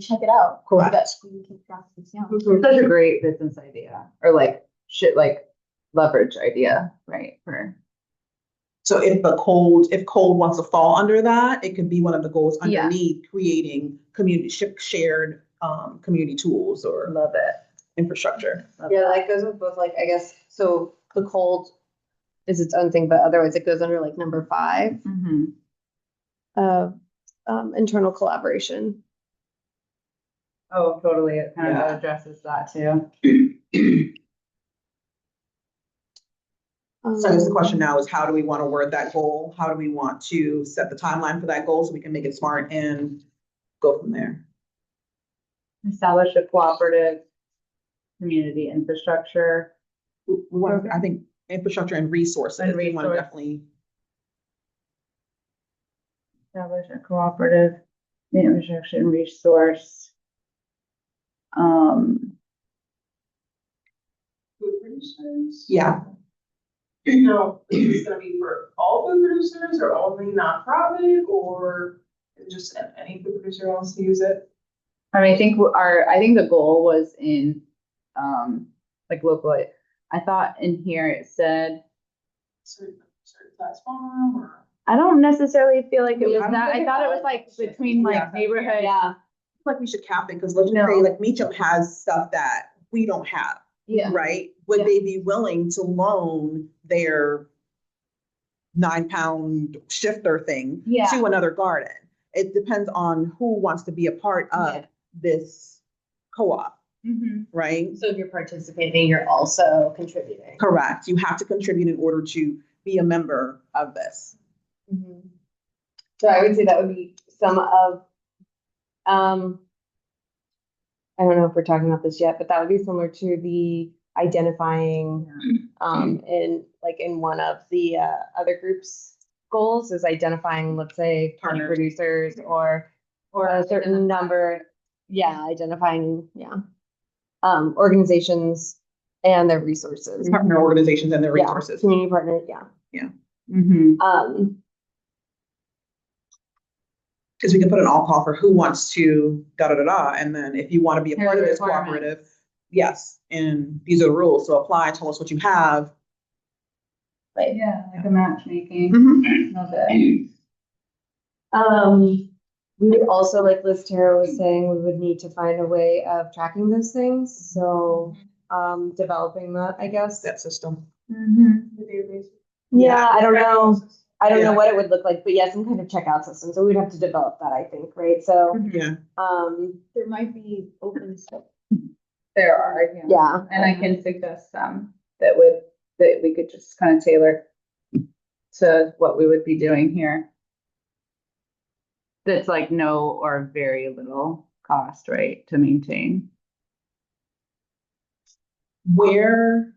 check it out. Correct. So that you can track this down. It's such a great business idea, or like leverage idea, right? So if cold wants to fall under that, it could be one of the goals underneath creating shared community tools or Love it. infrastructure. Yeah, that goes with both, like, I guess, so the cold is its own thing, but otherwise it goes under like number 5 of internal collaboration. Oh, totally. It kind Yeah. of addresses that too. So I guess the question now is how do we want to word that goal? How do we want to set the timeline for that goal so we can make it smart and go from there? Establish a cooperative community infrastructure. I think infrastructure and resources. And We want to resource. definitely. Establish a cooperative infrastructure and resource. Food producers? Yeah. No, is this gonna be for all food producers or only nonprofit or just any food producer wants to use it? I mean, I think the goal was in, like locally. I thought in here it said, Certain size farm or? I don't necessarily feel like it was I don't that. think I it thought it was. was like between like neighborhood. Yeah. Like we should cap it because let's just No. say like Meacham has stuff that we don't have, Yeah. right? Would Yeah. they be willing to loan their 9-pound shifter thing Yeah. to another garden? It depends on who wants to be a part of Yeah. this co-op, right? So if you're participating, you're also contributing. Correct. You have to contribute in order to be a member of this. So I would say that would be some of, I don't know if we're talking about this yet, but that would be similar to the identifying, in one of the other groups' goals is identifying, let's say, partner producers or a certain number. Yeah, identifying, organizations and their resources. Partner organizations and their Yeah, resources. community partners, yeah. Because we can put an all call for who wants to and then if you want to be a Here are part of the this requirements. cooperative, yes, and these are the rules. So apply, tell us what you have. Yeah, like a matchmaking. Love it. We would also, like Liz Tara was saying, we would need to find a way of tracking those things. So, developing that, I guess. That system. The database. Yeah, I don't know. I don't know Yeah. what it would look like, but yeah, some kind of checkout system. So we'd have to develop that, I think, right? So, Yeah. There might be open stuff. There are, yeah. and I can suggest some that would that we could just kind of tailor to what we would be doing here. That's like no or very little cost, right, to maintain. Where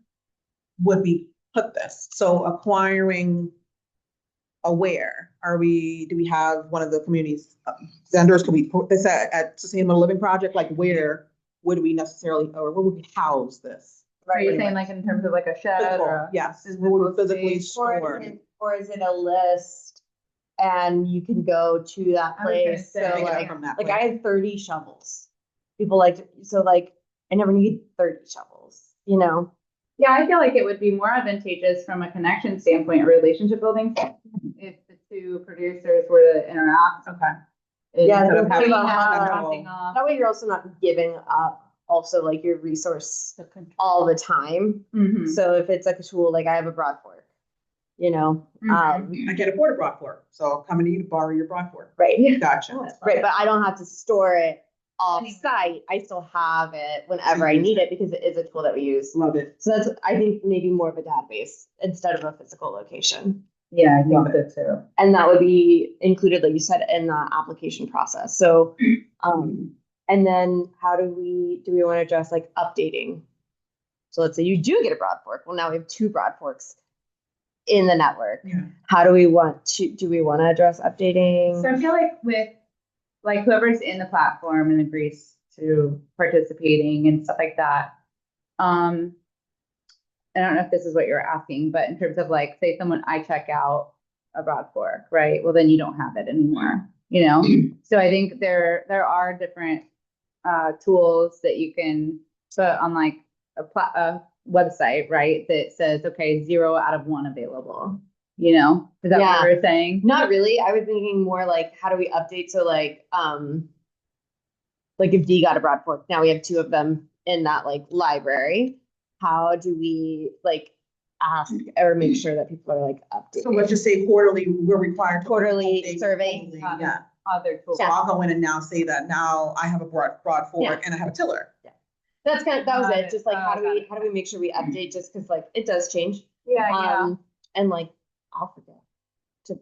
would we put this? So acquiring where? Do we have one of the communities vendors? Can we put this at Sustainable Living Project? Like where would we necessarily, or where would we house this? Are you saying like in terms of like a shed Physical, or? yes, where would we physically Or store? or is it a list and you can go to that I was gonna place? say, So Pick it up like, from that like place. I had 30 shovels. People like, so like, I never need 30 shovels, you know? Yeah, I feel like it would be more advantageous from a connection standpoint, a relationship building, if the two producers were to interact. Okay. Yeah, Instead of think having about that how- dropping off. That way you're also not giving up also like your resource all the time. Mhm. So if it's like a tool, like I have a broad fork, you know, I can't afford a broad fork, so I'm coming to you to borrow your broad fork. right. Gotcha. Right, but I don't have to store it off site. I still have it whenever I need it because it is a tool that we use. Love it. So that's, I think, maybe more of a database instead of a physical location. Yeah, I Love think so too. And that would be included, like you said, in the application process. So, and then how do we want to address like updating? So let's say you do get a broad fork. Well, now we have 2 broad forks in the network. Yeah. How do we want to address updating? So I feel like with like whoever's in the platform and agrees to participating and stuff like that. I don't know if this is what you're asking, but in terms of like, say I check out a broad fork, right? Well, then you don't have it anymore, you know? So I think there are different tools that you can put on like a website, right? That says, okay, 0 out of 1 available, you know? Is that what you were saying? Not really. I was thinking more like, how do we update? So like if D got a broad fork, now we have 2 of them in that like library. How do we like ask or make sure that people are like updated? So let's just say quarterly, we're required to Quarterly update survey. quarterly, yeah. Other tools. So I'll go in and now say that now I have a broad fork Yeah. and I have a tiller. That was Got it. it. Just like how do Got we it. make sure we update just because like it does change. Yeah, And like I'll forget to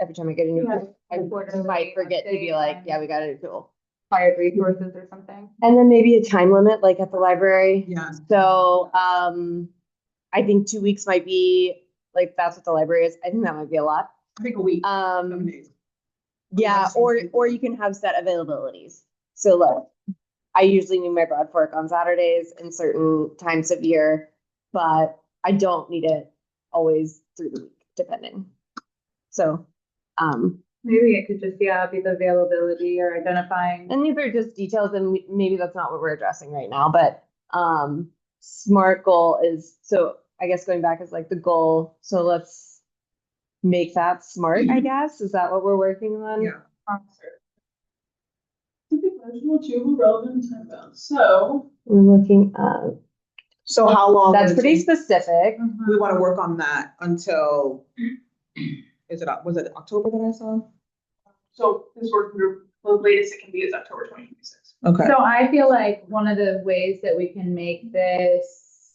every time I get a new Yeah. tool, I might forget to be like, yeah, we got a new tool. Hired resources or something. And then maybe a time limit, like at the library. Yes. So I think 2 weeks might be like that's what the library is. I think that might be a lot. I think a week, 7 days. Yeah, or you can have set availabilities. So like I usually need my broad fork on Saturdays and certain times of year, but I don't need it always through the week, depending. So Maybe it could just be the availability or identifying. and these are just details, and maybe that's not what we're addressing right now, but SMART goal is, so I guess going back is like the goal. So let's make that SMART, I guess. Is that what we're working on? Yeah. Regional, achievable, relevant, and time bound. So We're looking at, So how long? that's would it pretty take? specific. We want to work on that until, was it October that I saw? So this working group, the latest it can be is October 2026. Okay. So I feel like one of the ways that we can make this,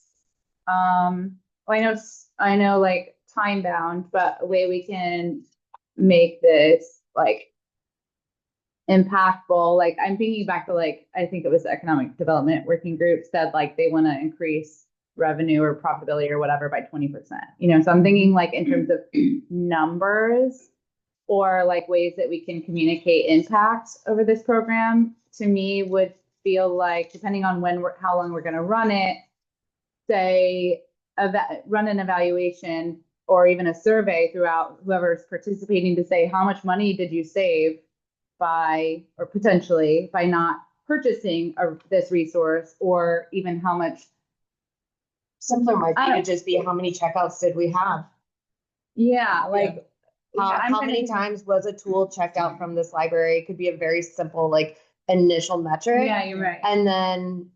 I know like time bound, but a way we can make this like impactful, like I'm thinking back to like, I think it was the economic development working group said like they want to increase revenue or profitability or whatever by 20%, you know? So I'm thinking like in terms of numbers or like ways that we can communicate impact over this program, to me would feel like, depending on how long we're going to run it, say run an evaluation or even a survey throughout whoever's participating to say how much money did you save by, or potentially by not purchasing this resource, or even how much. Simpler might be to just be how many checkouts did we have? Yeah, like how many times was a tool checked out from this library? It could be a very simple like initial metric. Yeah, you're right. And then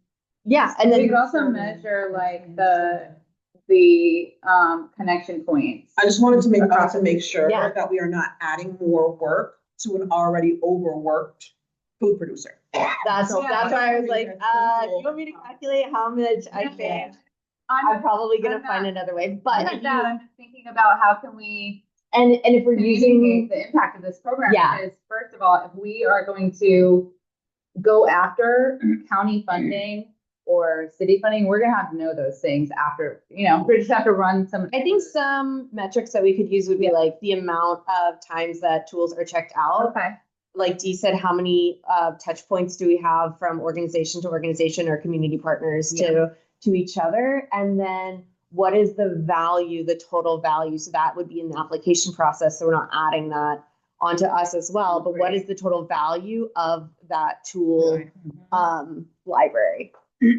and then we could also measure like the connection points. I just wanted to make sure Yeah. that we are not adding more work to an already overworked food producer. That's why I was like, you want me to calculate how much I paid? I'm probably gonna find another way, but I'm just thinking about how can we and if we're using communicate the impact of this program. Yeah. Because first of all, if we are going to go after county funding or city funding, we're gonna have to know those things after, we just have to run some. I think some metrics that we could use would be like the amount of times that tools are checked out. Okay. Like Dee said, how many touch points do we have from organization to organization or community partners to each other? And then what is the value, the total value? So that would be in the application process. So we're not adding that onto us as well. But what is the total value of that tool library?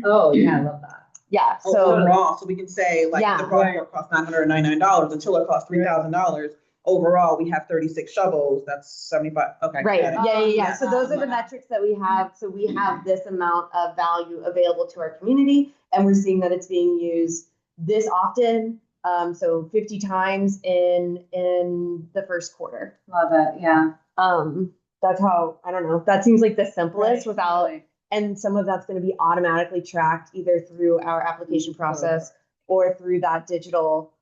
Oh, yeah, I love that. Yeah. So overall, so we can say like the project cost $999, the tiller cost $3,000. Overall, we have 36 shovels. That's 75. Okay. Right. got it. Yeah. So those are the metrics that we have. So we have this amount of value available to our community, and we're seeing that it's being used this often. So 50 times in the first quarter. Love it. Yeah. That's how, I don't know. That seems like the simplest without, and some of that's going to be automatically tracked either through our application process or through that digital.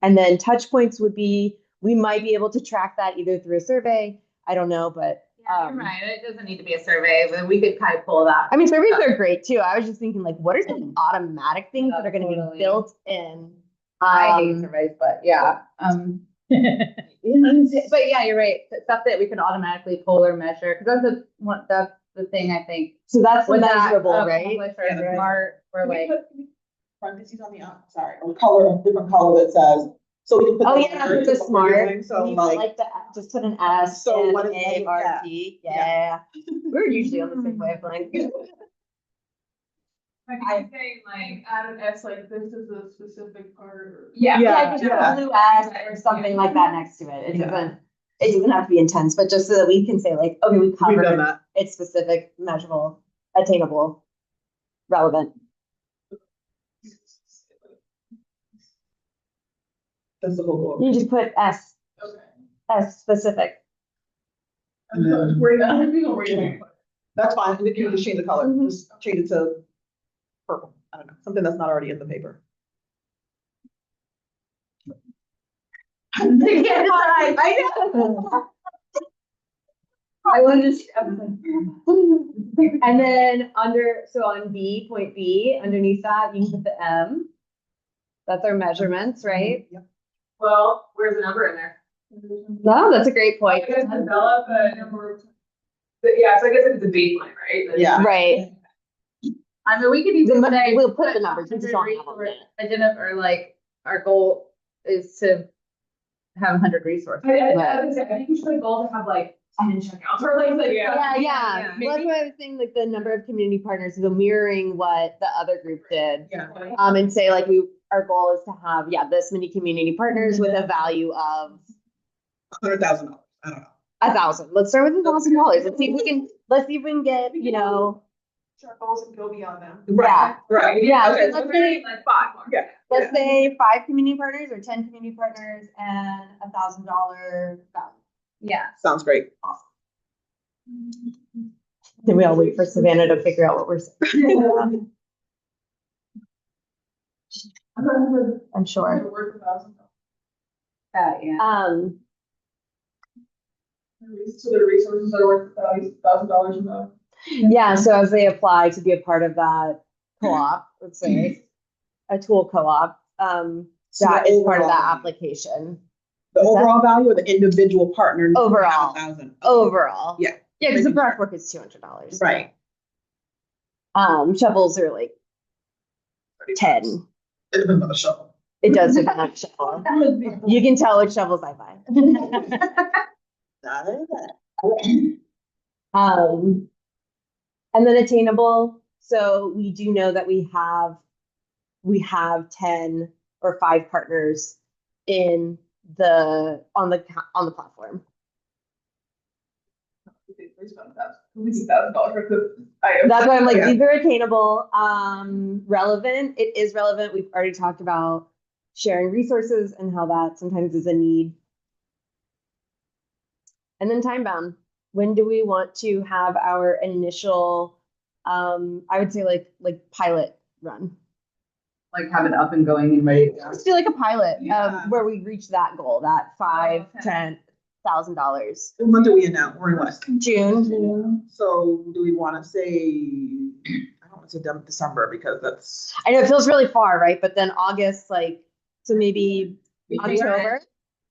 And then touch points would be, we might be able to track that either through a survey. I don't know, but You're right. It doesn't need to be a survey, but we could kind of pull that. I mean, surveys are great too. I was just thinking like, what are some automatic things that are going to be built in? I hate surveys, but yeah. But yeah, you're right. Stuff that we can automatically pull or measure, because that's the thing I think. So that's the with that, measurable, right? English or smart or like. Parentheses on the sorry, or color, a different color that says, so we can put. Oh the yeah, words it's a of what we're smart. doing, so You like, like the, just put an S So and what is A it? R T. Yeah. We're usually on the same wavelength. I saying like add an S, like this is a specific part. Yeah, just put a blue S or something like that next to it. It doesn't have to be intense, but just so that we can say like, okay, we we've done covered that. it's specific, measurable, attainable, relevant. That's the whole goal. You just put S. Okay. S specific. And then- We're That's fine, and then you can just change the color, just change it to purple, I don't know, something that's not already in the paper. I know. I wanted to. And then on B, point B, underneath that, you can put the M. That's our measurements, right? Yep. Well, where's the number in there? No, that's a great point. You guys develop a number of. But yeah, so I guess it's a baseline, right? Yeah. Right. I mean, we could even say. We'll put the numbers, we just don't have them yet. Agenda, or like, our goal is to have 100 resources. I think we should put a goal to have like 10 checkouts or like Yeah. Well, that's what I was saying, like the number of community partners, so mirroring what the other group did. Yeah. And say like our goal is to have, this many community partners with a value of $100,000, I don't know. 1,000. Let's start with $1,000. Let's see if we can get, Our goals and go beyond them. Yeah. Right. Yeah. Okay, So so let's maybe say, like 5 more. Yeah. let's say 5 community partners or 10 community partners and $1,000 value. Yeah. Sounds great. Then we all wait for Savannah to figure out what we're saying. I'm sure. They're worth $1,000. Yeah. So the resources are worth $1,000 a month. Yeah, so as they apply to be a part of that co-op, let's say, a tool co-op, So that the is part of overall that value. application. The overall value or the individual partner? Overall. 1,000. Overall. Yeah. Yeah, because the brush work is $200. Right. Shovels are like 10. It depends on the shovel. It does depend on shovel. You can tell which shovels I buy. Not that. And then attainable. So we do know that we have 10 or 5 partners on the platform. That's why I'm like, these are attainable, relevant. It is relevant. We've already talked about sharing resources and how that sometimes is a need. And then time bound. When do we want to have our initial, I would say like pilot run? like have it up and going and ready to go? Let's do like a pilot Yeah. where we reach that goal, that $5,000-$10,000. What month are we in now? We're in what? June. So do we want to say, I don't want to say December because that's. I know it feels really far, right? But then August, like, so maybe October.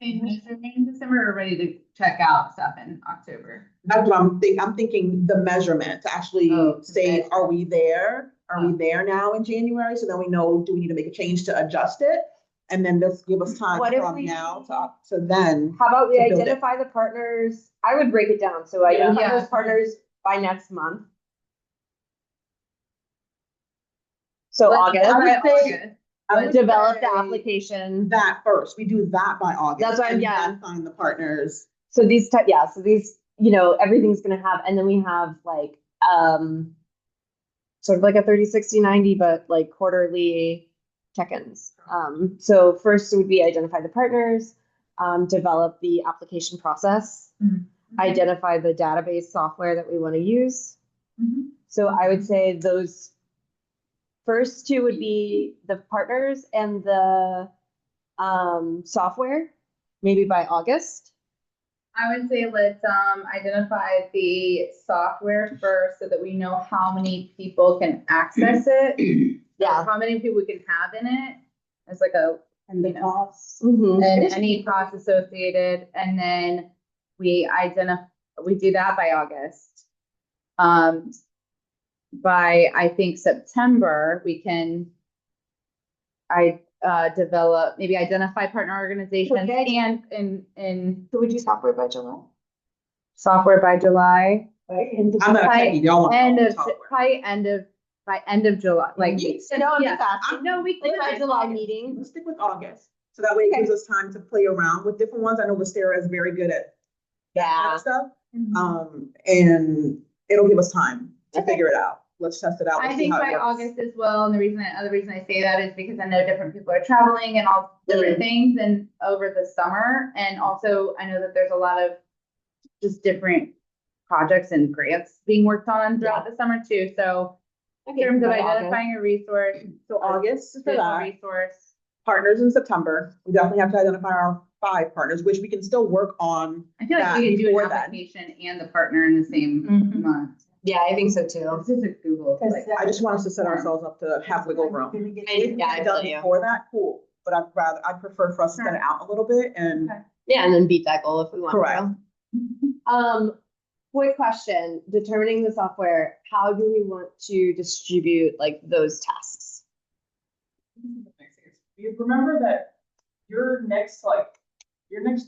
In December, we're ready to check out stuff in October. That's what I'm thinking the measurement to actually say, are we there? Are we there now in January? So then we know, do we need to make a change to adjust it? And then this give us time What if from we- now to then. How about we to build it. identify the partners? I would break it down. So identify Yeah. those partners by next month. So August. I would Develop the say application. That first, we do that by August. That's what I'm- and yeah. then find the partners. So these, everything's gonna have, and then we have like, sort of like a 30, 60, 90, but like quarterly check-ins. So first would be identify the partners, develop the application process, identify the database software that we want to use. So I would say those first two would be the partners and the software, maybe by August. I would say let's identify the software first so that we know how many people can access it. Yeah. How many people we can have in it as like a, And the costs. Mhm. and any costs associated, and then we do that by August. By I think September, we can maybe identify partner organizations and So we do software by July? software by July. Right. I'm not techie, y'all want End all of software. probably end of July. Like You said No, I'm yeah. just asking. No, we Like can by July meeting. Let's stick with August. So that way it gives us time to play around with different ones. I know Vistara is very good at that Yeah. stuff. And it'll give us time to figure it out. Let's test it out. I Let's see think how it by works. August as well, and the other reason I say that is because I know different people are traveling and all different things and over the summer. And also I know that there's a lot of just different projects and grants being worked on throughout the summer too. So in terms of by August. identifying a resource, So August is for digital that. resource. Partners in September. We definitely have to identify our 5 partners, which we can still work on. I feel like that we could do before an then. application and the partner in the same month. Yeah, I think so too. This is a Google. Like, I just want us to set ourselves up to have wiggle room. I feel you. For that, cool. But I prefer for us to set it out a little bit and. Okay. Yeah, and then beat that goal if we want Correct. to. Quick question, determining the software, how do we want to distribute like those tasks? You remember that your next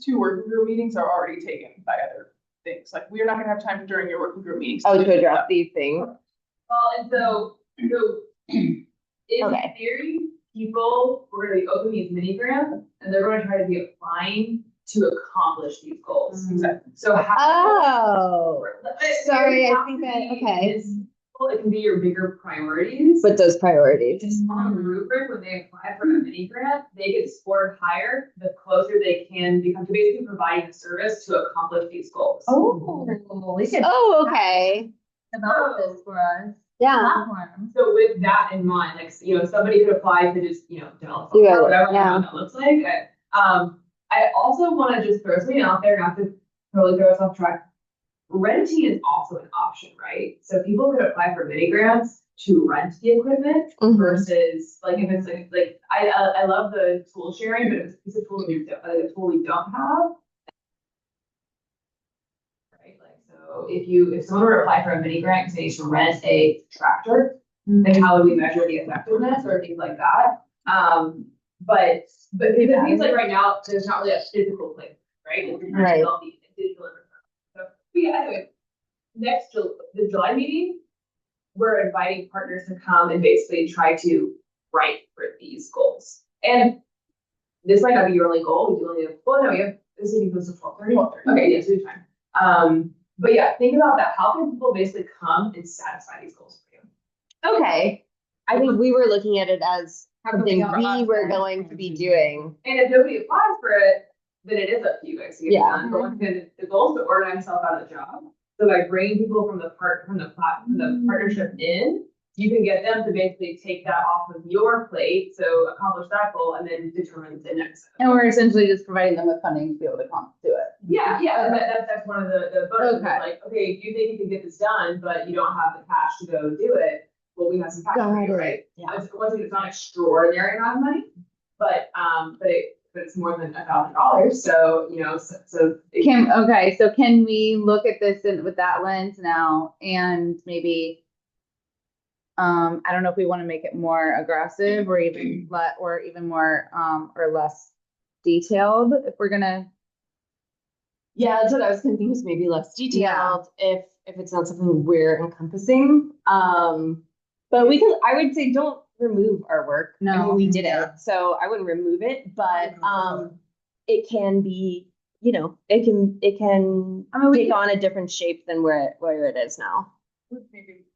2 working group meetings are already taken by other things. Like, we're not gonna have time during your working group meetings. Oh, to address these things. Well, and so in Okay. theory, people were gonna be opening these mini grants and they're gonna try to be applying to accomplish these goals. Exactly. So how? Oh, sorry, I think okay. It can be your bigger priorities. But those priorities. Just on the rubric, when they apply for a mini grant, they get scored higher the closer they can become to basically providing the service to accomplish these goals. oh, we could Oh, okay. develop this for us. Yeah. Platform. So with that in mind, like, somebody could apply to just, develop Do it, software, whatever yeah. that looks like. I also want to just throw something out there, not to totally throw us off track. Renting is also an option, right? So people could apply for mini grants to rent the equipment Mhm. versus like if it's like I love the tool sharing, but if it's a piece of tool a tool we don't have. Right, like so if someone were to apply for a mini grant and say to rent a tractor, then how would we measure the effectiveness or things like that? But it seems like right now there's not really a physical place, right? It's Right. digital infrastructure. So yeah, anyway, the July meeting, we're inviting partners to come and basically try to write for these goals. And this might not be your only goal. We do only have, well, no, we have this meeting goes to 12:30. Okay, yes, we have time. But yeah, think about that. How can people basically come and satisfy these goals for you? Okay. I think we were looking at it as How can something we help we us were then? going to be doing. And if nobody applies for it, then it is up to you guys to get it Yeah. done. But once again, the goal is to organize yourself out of the job. So by bringing people from the partnership in, you can get them to basically take that off of your plate, so accomplish that goal, and then determine the next. And we're essentially just providing them with funding to be able to do it. Yeah, and that's one of the bonuses, Okay. like, okay, you think you can get this done, but you don't have the cash to go do it, well, we have some cash for you, right? Once it's not extraordinary amount of money, but it's more than $1,000, so, you know, so. So can we look at this with that lens now and maybe, I don't know if we want to make it more aggressive or even more, or less detailed if we're gonna. Yeah, that's what I was thinking, was maybe less detailed if it's not something we're encompassing. But I would say don't remove our work. I No. mean, we did it, so I wouldn't remove it, but it can be, you know, it can take on a different shape than where it is now. Maybe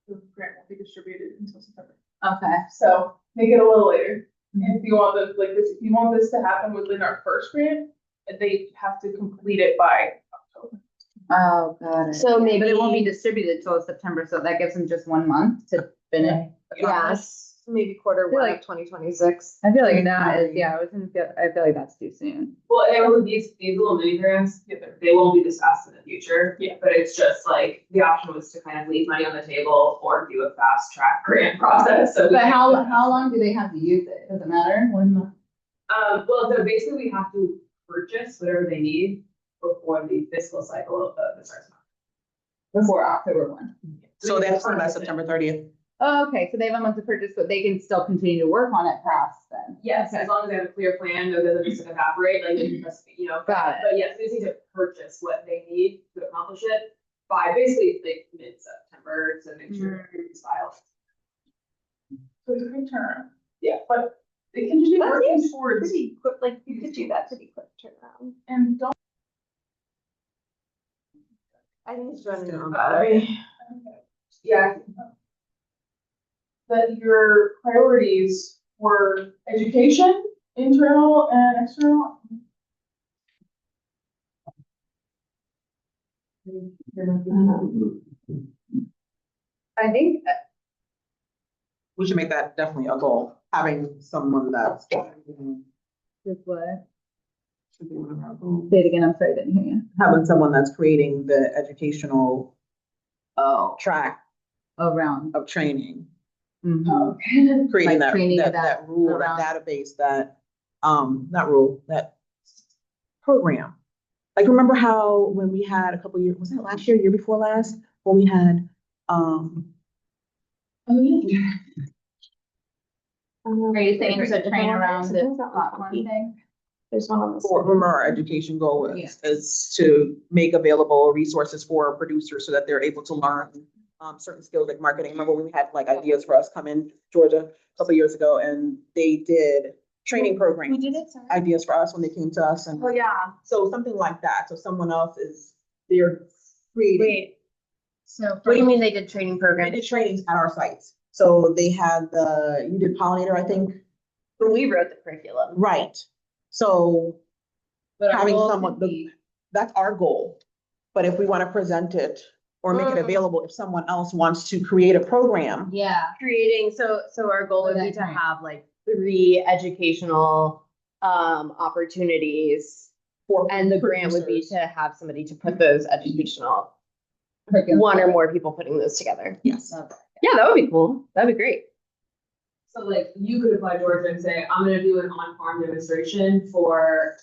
the grant won't be distributed until September. Okay. So make it a little later. If you want if you want this to happen within our first grant, they have to complete it by October. Oh, got it. So maybe But it won't be distributed till September, so that gives them just 1 month to finish. Yes, maybe quarter one of 2026. I feel like that is, I feel like that's too soon. Well, and with these little mini grants, they won't be this fast in the future. Yeah. But it's just like the option was to kind of leave money on the table or do a fast track grant process. So But how long do they have to use it? Does it matter? 1 month. Well, so basically we have to purchase whatever they need before the fiscal cycle of the starts. Before October 1. So that's by September 30th. Oh, okay, so they have a month to purchase, but they can still continue to work on it past then. Yes, as long as they have a clear plan, no, doesn't just evaporate, like, they can just, you know. Got it. But yes, they just need to purchase what they need to accomplish it by basically like mid-September to make sure it's filed. So it's a good turnaround. Yeah. But they can just be working towards. Pretty quick, like you could do that pretty quick turnaround. And don't. I think it's running on battery. Yeah. That your priorities were education, internal and external. I think We should make that definitely a goal, having someone that's. With what? Should be one of our goals. Say it again, I'm sorry, I didn't hear you. Having someone that's creating the educational track Around. of training, Mhm. creating Like training that rule, around. that database, not rule, that program. Like, remember how when we had a couple years, was it last year before last, when we had, Are you saying to train around this platform thing? There's one on the for, remember our education goal is to make available resources for producers so that they're able to learn certain skills like marketing. Remember when we had like ideas for us come in Georgia a couple years ago and they did training programs. We did it, sorry. Ideas for us when they came to us, and Oh, yeah. so something like that. So someone else they're creating. Wait, So. what do you mean they did training They programs? did trainings at our sites. So they had you did pollinator, I think. When we wrote the curriculum. Right. So But our having goal someone, could be- that's our goal. But if we want to present it or make it available, if someone else wants to create a program. Yeah. Creating, so our goal would be to Right. have like 3 educational opportunities. And the grant would be to have somebody to put those educational, one or more people putting those together. Yes. Yeah, that would be cool. That'd be great. So like you could apply Georgia and say, I'm gonna do an on-farm demonstration for.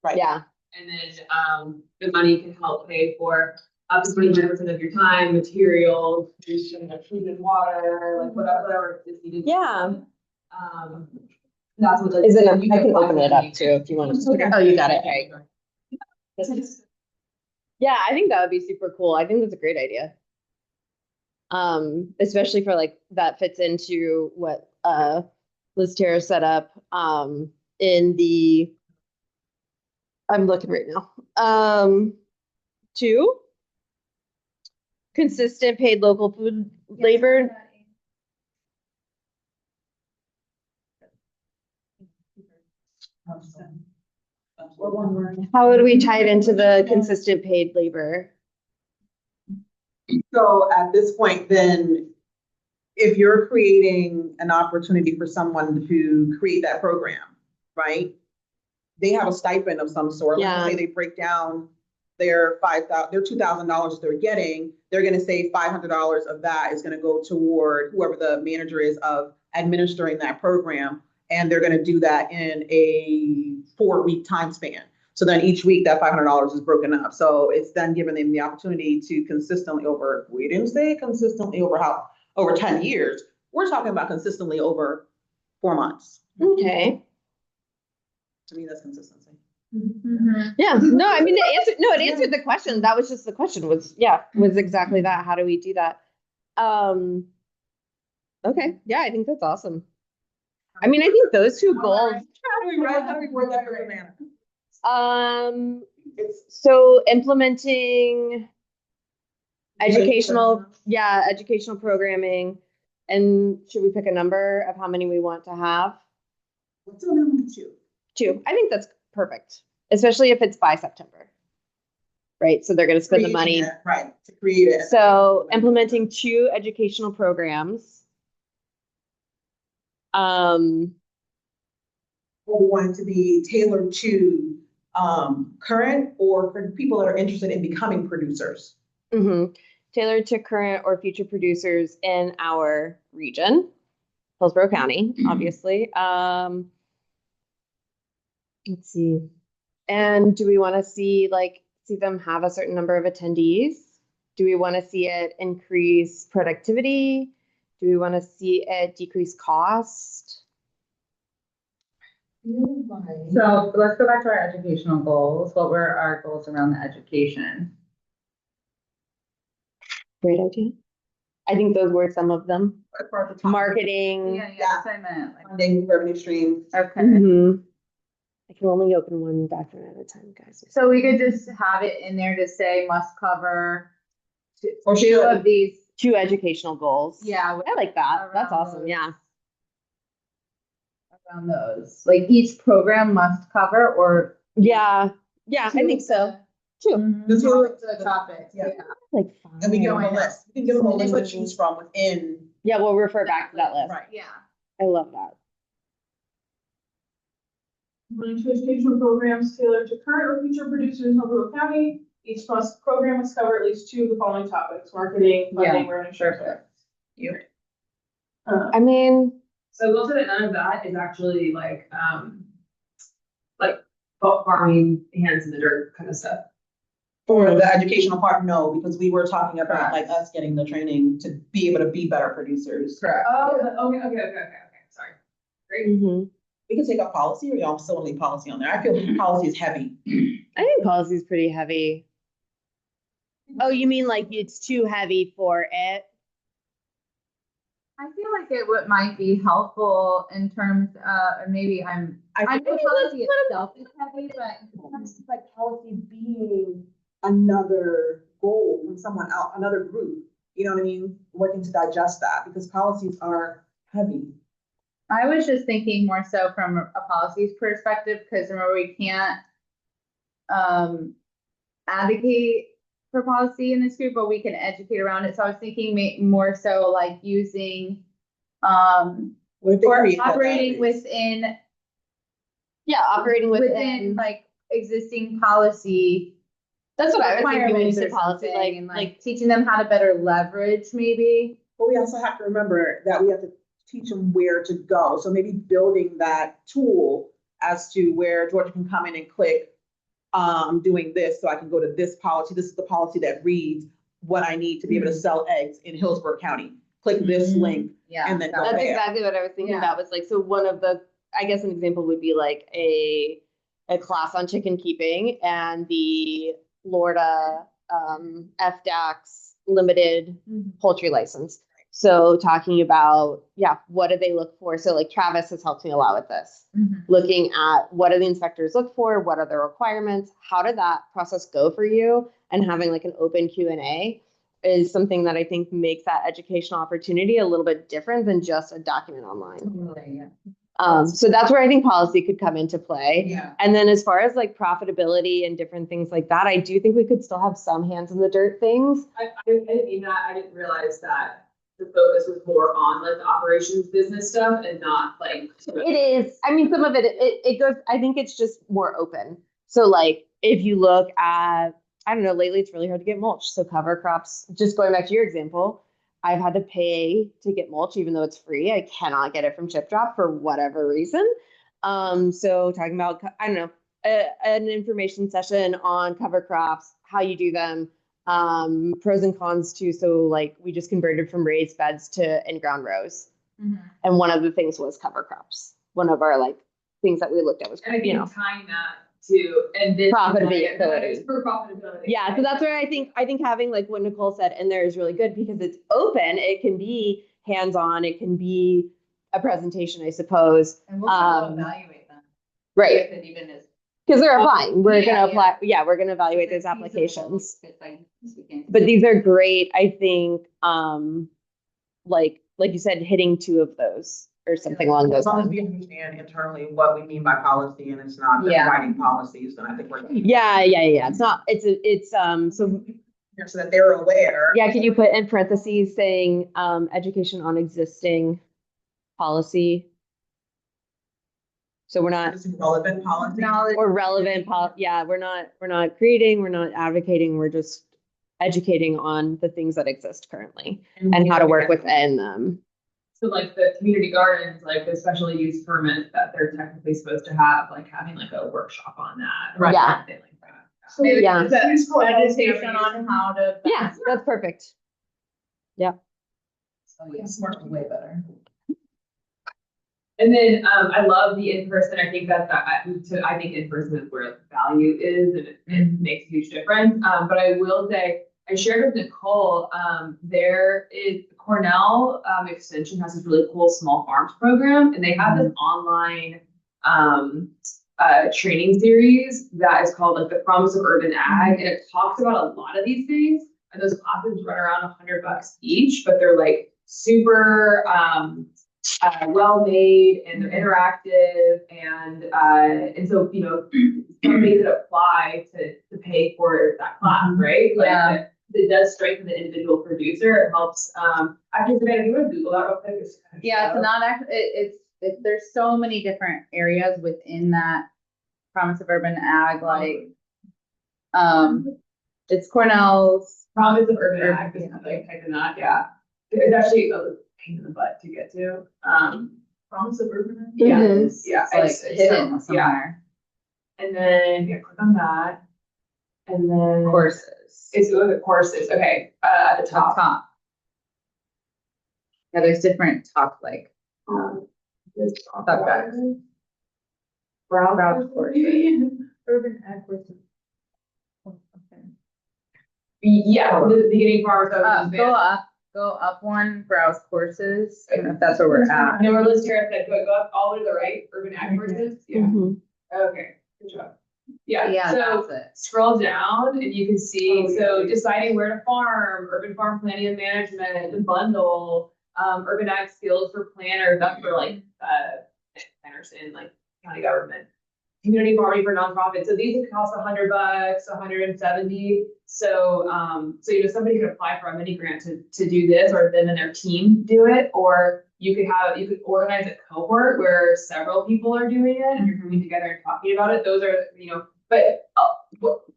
Right. Yeah. And then, the money can help pay for up to 25% of your time, materials, food and water, like whatever is needed. Yeah. That's what. Is it, I you can apply open for it up the- too if you want to. Oh, you got it. Okay. Yeah, I think that would be super cool. I think that's a great idea. Especially for like, that fits into what, Liz Tara set up, in the, I'm looking right now. 2, consistent paid local food labor. How would we tie it into the consistent paid labor? So at this point, then, if you're creating an opportunity for someone to create that program, right? They have a stipend of some sort. Let's just say they break down their $2,000 they're getting. They're going to say $500 of that is going to go toward whoever the manager is of administering that program, and they're going to do that in a 4-week time span. So then each week that $500 is broken up. So it's then giving them the opportunity to consistently we didn't say consistently over 10 years. We're talking about consistently over 4 months. Okay. To me, that's consistency. Yeah, no, I mean, it answered the question. That was just the question was exactly that. How do we do that? Okay. Yeah, I think that's awesome. I mean, I think those two goals. So implementing educational programming, and should we pick a number of how many we want to have? Let's do number 2. 2. I think that's perfect, especially if it's by September. Right, so they're going to spend the money. Right, to create it. So implementing 2 educational programs. We want it to be tailored to current or for people that are interested in becoming producers. Tailored to current or future producers in our region, Hillsborough County, obviously. Let's see. And do we want to see them have a certain number of attendees? Do we want to see it increase productivity? Do we want to see it decrease cost? So let's go back to our educational goals. What were our goals around the education? Great idea. I think those were some of them. Marketing. Yeah, that's what I meant. Funding, revenue streams. Okay. I can only open one document at a time, guys. So we could just have it in there to say must cover Or two of these. 2 educational goals. Yeah. I like that. That's awesome. those. Yeah. Around those. Like each program must cover or. Yeah. Yeah, I think so. 2. The topics. Yeah. Like 5. And we give them a list. We can give them a list to choose from within. Yeah, we'll refer back to that list. Right. Yeah. I love that. Running 2 educational programs tailored to current or future producers in Hillsborough County. Each program must cover at least 2 of the following topics: marketing, funding, revenue streams. I mean, So I will say that none of that is actually like farming, hands in the dirt kind of stuff. For the educational part, no, because we were talking about like us getting the training to be able to be better producers. Correct. Oh, okay. Sorry. Great. We can take up policy, or y'all still leave policy on there. I feel policy is heavy. I think policy is pretty heavy. Oh, you mean like it's too heavy for it? I feel like it might be helpful in terms of, maybe I know policy itself is heavy, but It's like policy being another goal from someone else, another group. You know what I mean? Working to digest that, because policies are heavy. I was just thinking more so from a policies perspective, because remember, we can't advocate for policy in this group, but we can educate around it. So I was thinking more so like using or operating within like existing policy. That's what I was thinking when you said requirements or policy, something, like teaching them how to better leverage maybe. But we also have to remember that we have to teach them where to go. So maybe building that tool as to where Georgia can come in and click, doing this, so I can go to this policy. This is the policy that reads what I need to be able to sell eggs in Hillsborough County. Click this link. Yeah. And then go That's there. exactly what I was thinking about. Was like, so one of the, I guess an example would be like a class on chicken keeping and the Florida FDACS limited poultry license. So talking about, what do they look for? So like Travis has helped me a lot with this. Looking at what do the inspectors look for? What are the requirements? How did that process go for you? And having like an open Q&A is something that I think makes that educational opportunity a little bit different than just a document online. So that's where I think policy could come into play. Yeah. And then as far as like profitability and different things like that, I do think we could still have some hands in the dirt things. I didn't mean that. I didn't realize that the focus was more on like the operations business stuff and not like. It is. I mean, some of it goes, I think it's just more open. So like if you look at, I don't know, lately it's really hard to get mulch. So cover crops, just going back to your example, I've had to pay to get mulch, even though it's free. I cannot get it from Chip Drop for whatever reason. So talking about, I don't know, an information session on cover crops, how you do them, pros and cons too. So like we just converted from raised beds to in-ground rows. Mhm. And one of the things was cover crops. One of our like things that we looked at was, And I think you know, tying that to and this profitability. for profitability. Yeah, so that's where I think having like what Nicole said in there is really good because it's open. It can be hands-on. It can be a presentation, I suppose. And we'll still evaluate them. Right. If it even is. Because they're applying. We're Yeah, gonna apply. yeah. Yeah, we're gonna evaluate those Feasible, applications. it's like, we can- But these are great. I think, like you said, hitting 2 of those or something along those As long as lines. we understand internally what we mean by policy and it's not just Yeah. writing policies, then I think we're. Yeah. It's not. It's so. So that they're aware. Yeah, can you put in parentheses saying education on existing policy? So we're not, This is relevant policy. Knowledge. or relevant yeah, we're not creating, we're not advocating, we're just educating on the things that exist currently and how to work within them. So like the community gardens, like the special use permit that they're technically supposed to have, like having like a workshop on that. Or Yeah. something like that. So Maybe Yeah. it's a useful education on how to. Yeah, that's perfect. Yeah. Oh, yeah, smart, way better. And then I love the in-person. I think I think in-person is where the value is and it makes a huge difference. But I will say, I shared with Nicole, there is Cornell Extension has this really cool small farms program, and they have this online training series that is called like the Promise of Urban Ag, and it talks about a lot of these things. And those classes run around $100 each, but they're like super well made and they're interactive and so you know some things that apply to pay for that class, right? Like Yeah. it does strengthen the individual producer. It helps. Actually, Savannah, if you want to Google that real quick, it's kind of Yeah, show. it's not it's there's so many different areas within that Promise of Urban Ag, like it's Cornell's Promise of Urban Urban, Ag. Just yeah. like type in that. Yeah, it's actually a pain in the butt to get to. Promise of Urban Ag. Yeah, Mhm. yeah, it's like hidden so, yeah. somewhere. And then click on that, and then Courses. It's the courses. Okay, at the top. Top. Yeah, there's different top like subjects. Browse courses. Urban Ag courses. Yeah, the beginning part. Go up one, browse courses. I don't know if that's where we're at. No, our list here said go up all the way to the right, Urban Ag courses. Yeah. Mhm. Okay, good job. Yeah, Yeah, so that's it. scroll down and you can see, so deciding where to farm, urban farm planning and management, the bundle, urban ag skills for planners, that's for like, planners in like county government. Community farming for nonprofits, so these cost $100, 170. So, you know, somebody could apply for a mini grant to do this, or them and their team do it, or you could organize a cohort where several people are doing it and you're coming together and talking about it. Those are, you know, but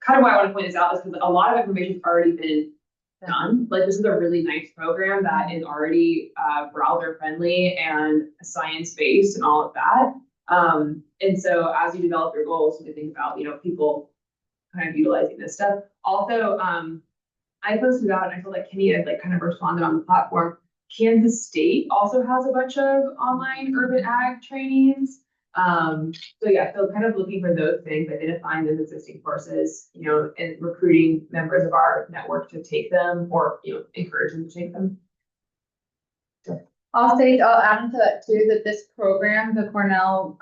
kind of why I want to point this out is because a lot of information's already been done. Like this is a really nice program that is already browser friendly and science based and all of that. And so as you develop your goals, you think about, you know, people kind of utilizing this stuff. Also, I posted out and I feel like Kenny had like kind of responded on the platform. Kansas State also has a bunch of online urban ag trainings. So yeah, so kind of looking for those things, identifying those existing courses, you know, and recruiting members of our network to take them or, you know, encourage them to take them. I'll add into that too, that this program, the Cornell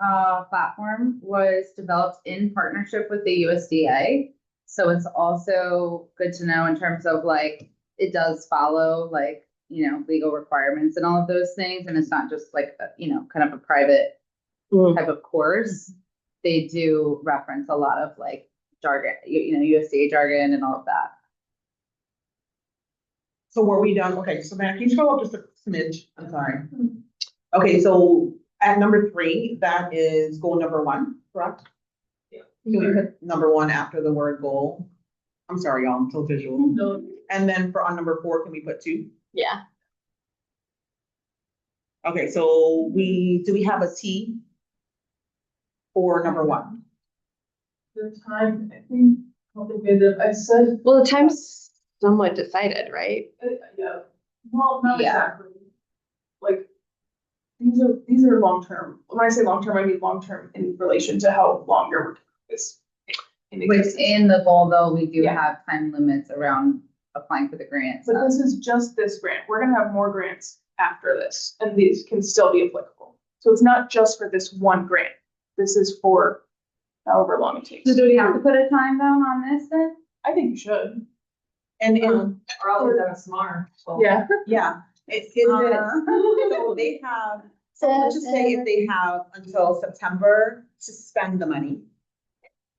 platform, was developed in partnership with the USDA. So it's also good to know in terms of like, it does follow like, you know, legal requirements and all of those things. And it's not just like, you know, kind of a private type of course, they do reference a lot of like jargon, USDA jargon and all of that. So were we done? Okay, so then can you scroll up just a smidge? I'm sorry. Okay, so at number 3, that is goal number 1, correct? Yeah. Can we put number 1 after the word goal? I'm sorry, y'all, I'm so visual. No. And then for on number 4, can we put 2? Yeah. Okay, so do we have a T for number 1? The time, I think, I don't think we did, I said, Well, the time's somewhat decided, right? yeah, well, not Yeah. exactly. Like, these are long-term. When I say long-term, I mean long-term in relation to how long your work is. Within the goal though, we do Yeah. have time limits around applying for the grants. But this is just this grant. We're gonna have more grants after this, and these can still be applicable. So it's not just for this one grant. This is for however long it takes. So do we have to put a time down on this then? I think you should. And Or else it's that smart. So. Yeah. yeah, it is. So they have, so let's just say if they have until September to spend the money.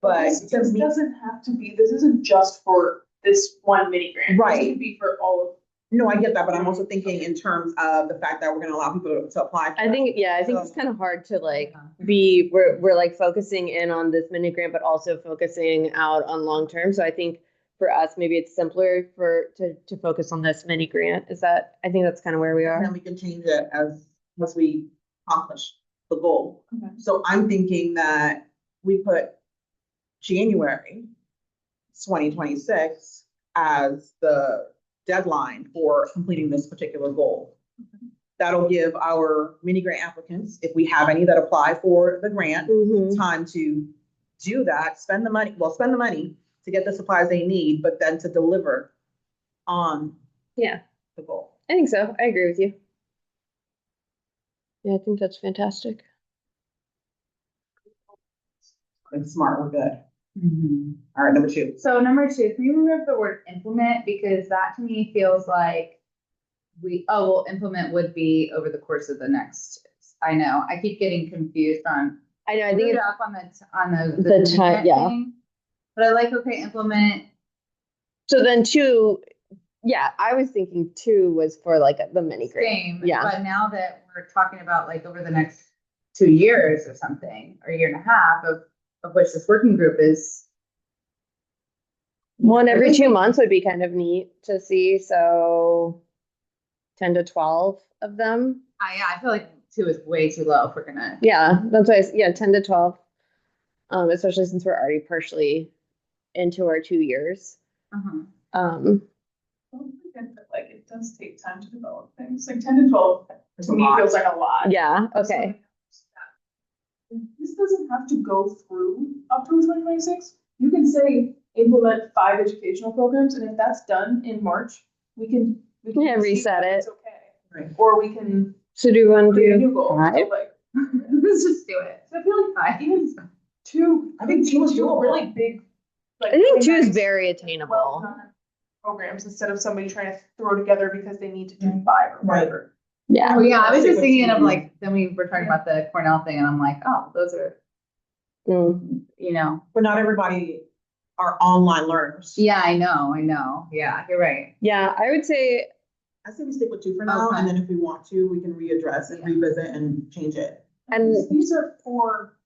But This doesn't have to be, this isn't just for this one mini grant. Right. This could be for all of. no, I get that, but I'm also thinking in terms of the fact that we're gonna allow people to apply. for I think, yeah, I think it's kind of hard to like we're like focusing in on this mini grant, but also focusing out on long term. So I think for us, maybe it's simpler to focus on this mini grant. I think that's kind of where we And then are. we can change it as we accomplish the goal. Okay. So I'm thinking that we put January 2026 as the deadline for completing this particular goal. That'll give our mini grant applicants, if we have any that apply for the grant, time to do that, spend the money to get the supplies they need, but then to deliver on Yeah, the goal. I think so. I agree with you. Yeah, I think that's fantastic. It's smart, we're good. All right, number 2. So number 2, can you remove the word implement? Because that to me feels like implement would be over the course of the next, I know, I keep getting confused on. I know, I think it's up on the the time, yeah. thing, but I like, okay, implement. So then 2, yeah, I was thinking 2 was for like the mini grant. Same, Yeah. but now that we're talking about like over the next 2 years or something, or a year and a half of which this working group is. One every 2 months would be kind of neat to see, so 10 to 12 of them. I feel like 2 is way too low if we're gonna. Yeah, that's why, 10 to 12. Especially since we're already partially into our 2 years. Uh-huh. Um, Don't forget that, like, it does take time to develop things. Like 10 to 12 to me feels like a lot. yeah, okay. This doesn't have to go through October 2026. You can say implement 5 educational programs, and if that's done in March, we can Yeah, reset it. It's okay. Right. Or we can So do you want to create a do new goal. So 5? like, Let's just do it. so I feel like 5, even 2. I think 2 is two doable. really big. Like, I think really 2 is nice, very attainable. well-done programs instead of somebody trying to throw together because they need to do 5 or whatever. Yeah. Oh yeah, I was just thinking of like, then we were talking about the Cornell thing and I'm like, oh, those are, you know. But not everybody are online learners. Yeah, I know. Yeah, you're right. Yeah, I would say, I say we stick with 2 for now, Okay. and then if we want to, we can readdress and revisit and change it. and These are for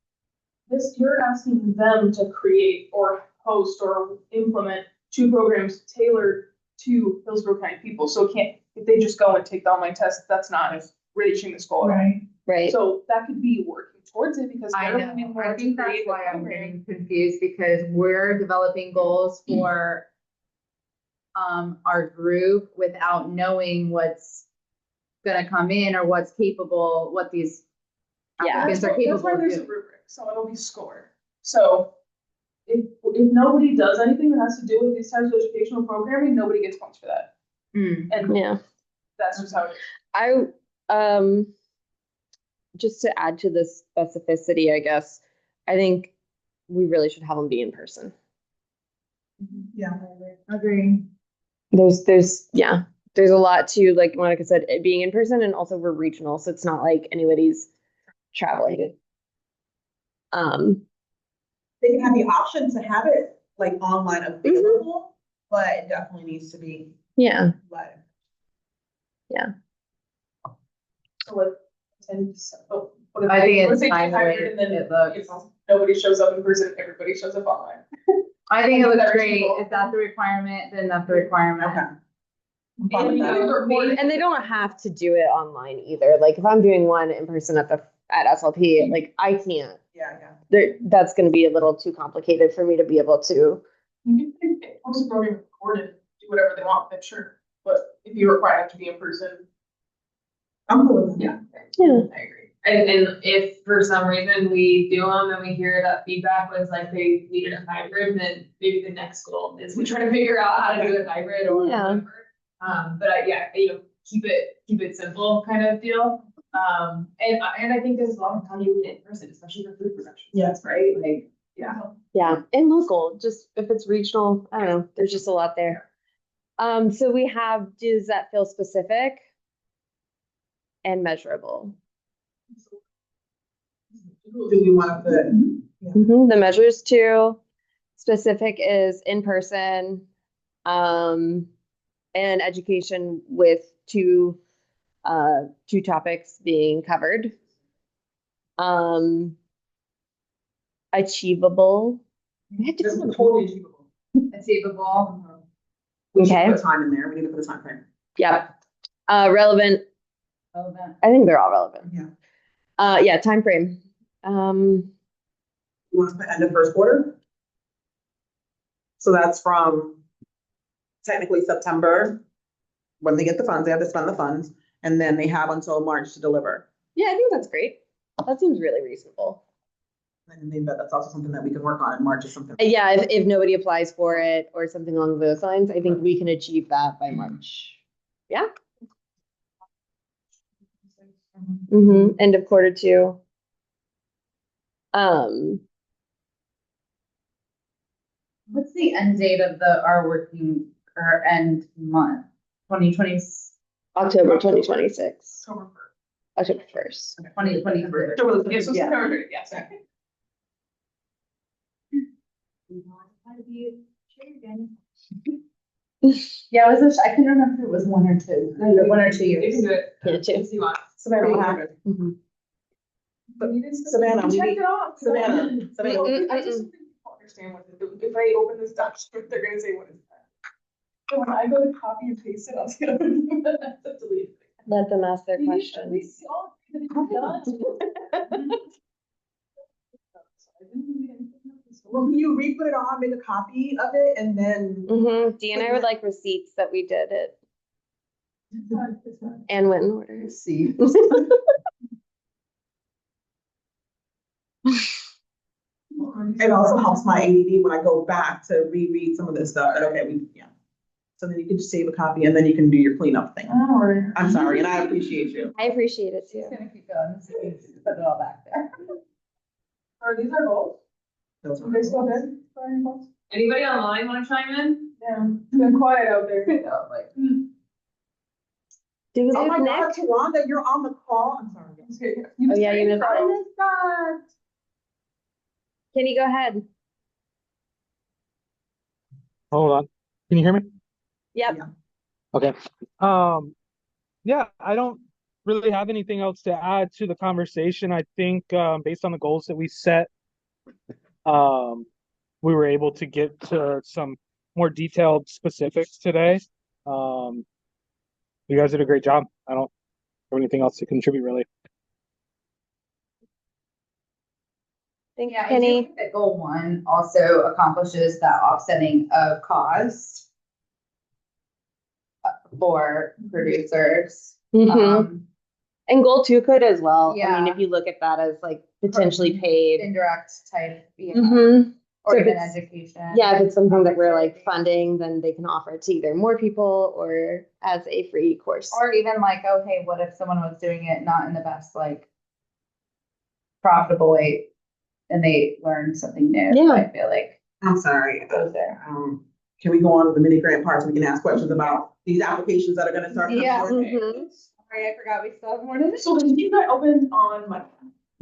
this, you're asking them to create or host or implement 2 programs tailored to Hillsborough County people. So it can't, if they just go and take the online test, that's not reaching this goal. right. So that could be working towards it because I they're know. learning more I to think that's create the why I'm program. getting confused because we're developing goals for our group without knowing what's gonna come in or what's capable, what these applicants are That's capable why of there's a doing. rubric, so it'll be scored. So if nobody does anything that has to do with these types of educational programming, nobody gets points for that. And Yeah. that's just how it is. I just to add to the specificity, I guess, I think we really should have them be in person. Yeah. Agree. There's a lot to, like Monica said, it being in person, and also we're regional, so it's not like anybody's traveling They can have the option to have it like online available, but it definitely needs to be Yeah. live. Yeah. So like, what if I think let's it's say fine the way hybrid and then, it looks. you know, nobody shows up in person, everybody shows up online. I think it Is looks that great. reasonable? If that's the requirement, then that's the requirement. Okay. And they don't have to do it online either. Like if I'm doing one in person at SLP, like I can't. Yeah, yeah. That's going to be a little too complicated for me to be able to. You can post a program recorded, do whatever they want, then sure. But if you require it to be in person, I'm cool with that. Yeah. Yeah. I agree. And if for some reason we do them and we hear that feedback was like they needed a hybrid, then maybe the next goal is we try to figure out how to do a hybrid or whatever. But keep it simple kind of deal. And I think there's a lot of time you can in person, especially for food production. Yes. Right? Like, yeah. Yeah. And local, just if it's regional, I don't know, there's just a lot there. So we have, does that feel specific and measurable? Do we want to put? The measures too. Specific is in person, and education with two topics being covered. Achievable. This is totally achievable. Achievable. We should Okay. put time in there. We need to put a time frame. Yep. Relevant. Relevant. I think they're all relevant. Yeah. Yeah, time frame. You want to put end of first quarter? So that's from technically September, when they get the funds, they have to spend the funds, and then they have until March to deliver. Yeah, I think that's great. That seems really reasonable. And maybe that's also something that we can work on in March or something. Yeah, if nobody applies for it or something along those lines, I think we can achieve that by March. Yeah. End of quarter two. What's the end date of our end month? 2020. October 2026. October October 1st. 2023. Yes, Yeah. September, yes. Yeah, I couldn't remember if it was 1 or 2. 1 or 2 You years. can do it. Yeah, too. If you want. Savannah, what Yeah. happened? Savannah, we checked need- it off. Savannah, I just think people understand what to do. If I open this document, they're gonna say, what is that? So when I go to copy and paste it, I'll just delete it. Let them ask their We need- questions. we see all of it done. Well, can you re-put it on, make a copy of it, and then? Dee and I would like receipts that we did it and went in order. See. It also helps my ADD when I go back to reread some of this stuff, that, So then you can just save a copy and then you can do your cleanup thing. I'm sorry, and I appreciate you. I appreciate it too. It's gonna keep going. So we just put it all back there. Are these our goals? Those Are they still good? For our goals? Anybody online want to chime in? Yeah, it's been quiet out there. Do we Oh lose my God, Nick? Tawanda, you're on the call. I'm sorry. Oh, yeah, you missed I it. missed that. Can you go ahead? Hold on. Can you hear me? Yep. Okay. Yeah, I don't really have anything else to add to the conversation. I think based on the goals that we set, we were able to get to some more detailed specifics today. You guys did a great job. I don't have anything else to contribute really. Thanks, Yeah, I do Penny. think that goal 1 also accomplishes that offsetting of cost for producers. And goal 2 could as well. I mean, Yeah. if you look at that as like potentially paid. Indirect type, So or if even it's- education. Yeah, if it's something that we're like funding, then they can offer it to either more people or as a free course. Or even like, oh, hey, what if someone was doing it not in the best, like, profitable way and they learned something new? Yeah. I feel like I'm sorry. goes there. Can we go on to the mini grant parts? We can ask questions about these applications that are gonna start. coming Yeah. forward. Sorry, I forgot we still have more to this. So the meeting I opened on Monday.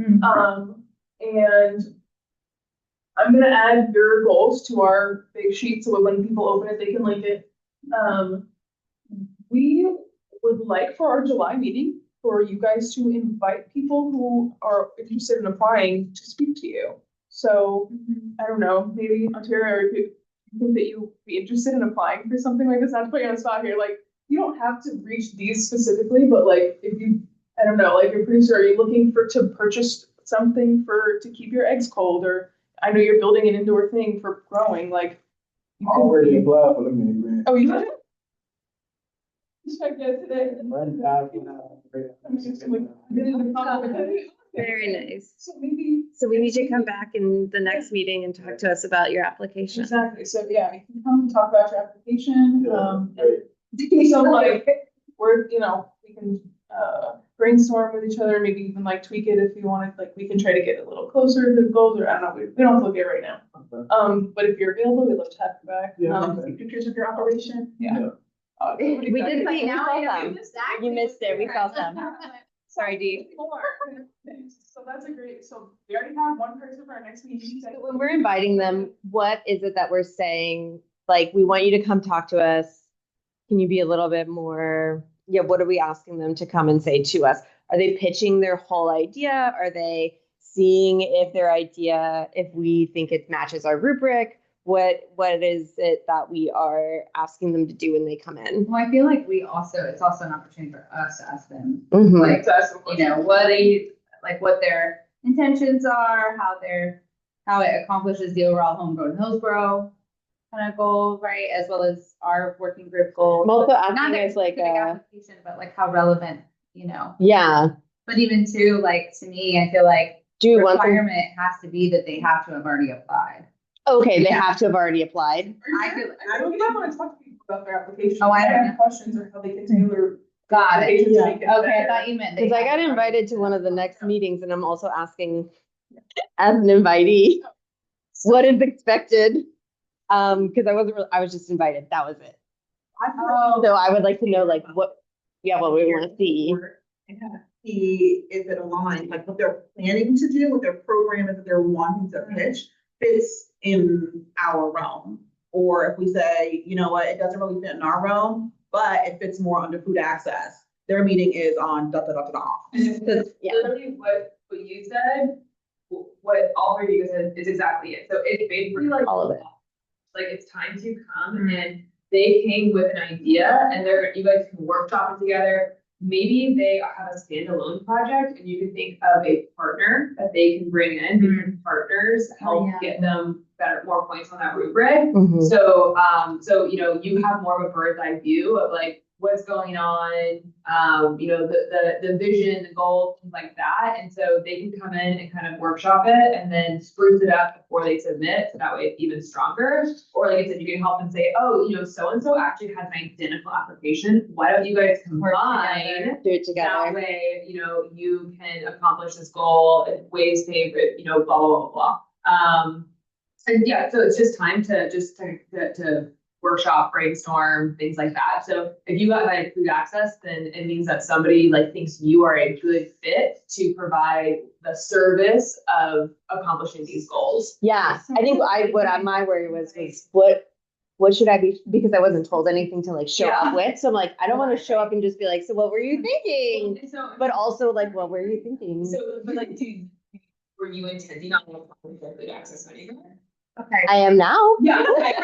Mhm. And I'm gonna add your goals to our big sheet so when people open it, they can link it. We would like for our July meeting for you guys to invite people who are interested in applying to speak to you. So I don't know, maybe Ontario, if you think that you'd be interested in applying for something like this, not to put you on the spot here, like you don't have to reach these specifically, but like if you, I don't know, like your producer, are you looking to purchase something to keep your eggs cold, or I know you're building an indoor thing for growing, like. I already applied for the mini grant. Oh, you did? Check that today. Very nice. So maybe. So we need to come back in the next meeting and talk to us about your application. Exactly, so yeah, you can come and talk about your application, so like, we can, brainstorm with each other, maybe even like tweak it if you want, like, we can try to get a little closer to the goals, or I don't know, we don't have to look at it right now. But if you're available, we'd love to have you back, see pictures of your operation, yeah. We did see, Now I know them. You missed it, we felt them. Sorry, Dee. So that's a great, so we already have one person for our next meeting. So when we're inviting them, what is it that we're saying? Like, we want you to come talk to us. Can you be a little bit more, what are we asking them to come and say to us? Are they pitching their whole idea? Are they seeing if their idea, if we think it matches our rubric? What is it that we are asking them to do when they come in? Well, I feel like it's also an opportunity for us to ask them, Mhm. like, what their intentions are, how it accomplishes the overall Homegrown Hillsborough kind of goal, right? As well as our working group goals. I'm also Not asking their us like specific application, but like how relevant, yeah. But even too, like, to me, I feel like Do you want them? requirement has to be that they have to have already applied. Okay, they have to have already applied. I feel I don't think I want to talk to people about their application. Oh, I don't have questions or how they can tailor. Got it. applications to make it Okay, I better. thought you meant. Because I got invited to one of the next meetings and I'm also asking as an invitee, what is expected? Because I was just invited. That was it. So I would like to know like what we want to see. See if it aligns, like what they're planning to do, what their program is that they're wanting to pitch fits in our realm. Or if we say, you know what, it doesn't really fit in our realm, but it fits more under food access. Their meeting is on da da da da da. Literally what you said, what all three of you said is exactly it. So it's basically like all of it. Like it's time to come and they came with an idea and you guys can workshop it together. Maybe they have a standalone project and you can think of a partner that they can bring in, different partners, help get them more points on that rubric. So, you have more of a bird's eye view of like what's going on, the vision, the goals, things like that. And so they can come in and kind of workshop it and then spruce it up before they submit. So that way it's even stronger. Or like I said, you can help them say, oh, so-and-so actually has an identical application. Why don't you guys combine? Do it together. That way, you can accomplish this goal in ways favorite, blah, blah, blah, blah. And yeah, so it's just time to workshop, brainstorm, things like that. So if you got like food access, then it means that somebody like thinks you are a good fit to provide the service of accomplishing these goals. Yeah, I think my worry was what should I be, because I wasn't told anything to like show up with. So I'm like, I don't want to show up and just be like, so what were you thinking? But also like, what were you thinking? So, but like, were you intending on food access anyway? Okay. I am now. Yeah. Like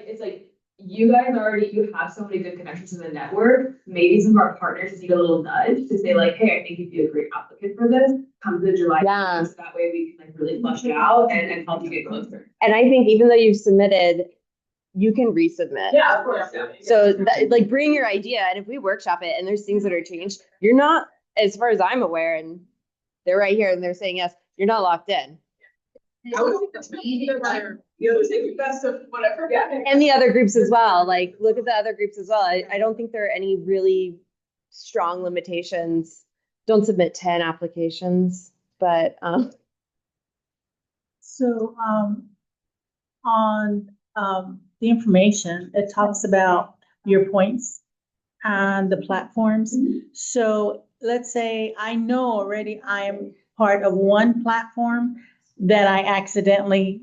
it's like you guys you have so many good connections in the network. Maybe some of our partners just need a little nudge to say like, hey, I think you'd be a great applicant for this. Come to the July. Yeah. So that way we can like really flush it out and help you get closer. And I think even though you've submitted, you can resubmit. Yeah, of course. Yeah. So like bring your idea, and if we workshop it and there's things that are changed, you're not, as far as I'm aware, and they're right here and they're saying yes, you're not locked in. I would think that's the best of whatever. Yeah. And the other groups as well. Like look at the other groups as well. I don't think there are any really strong limitations. Don't submit 10 applications, but So on the information, it talks about your points and the platforms. So let's say I know already I am part of one platform that I accidentally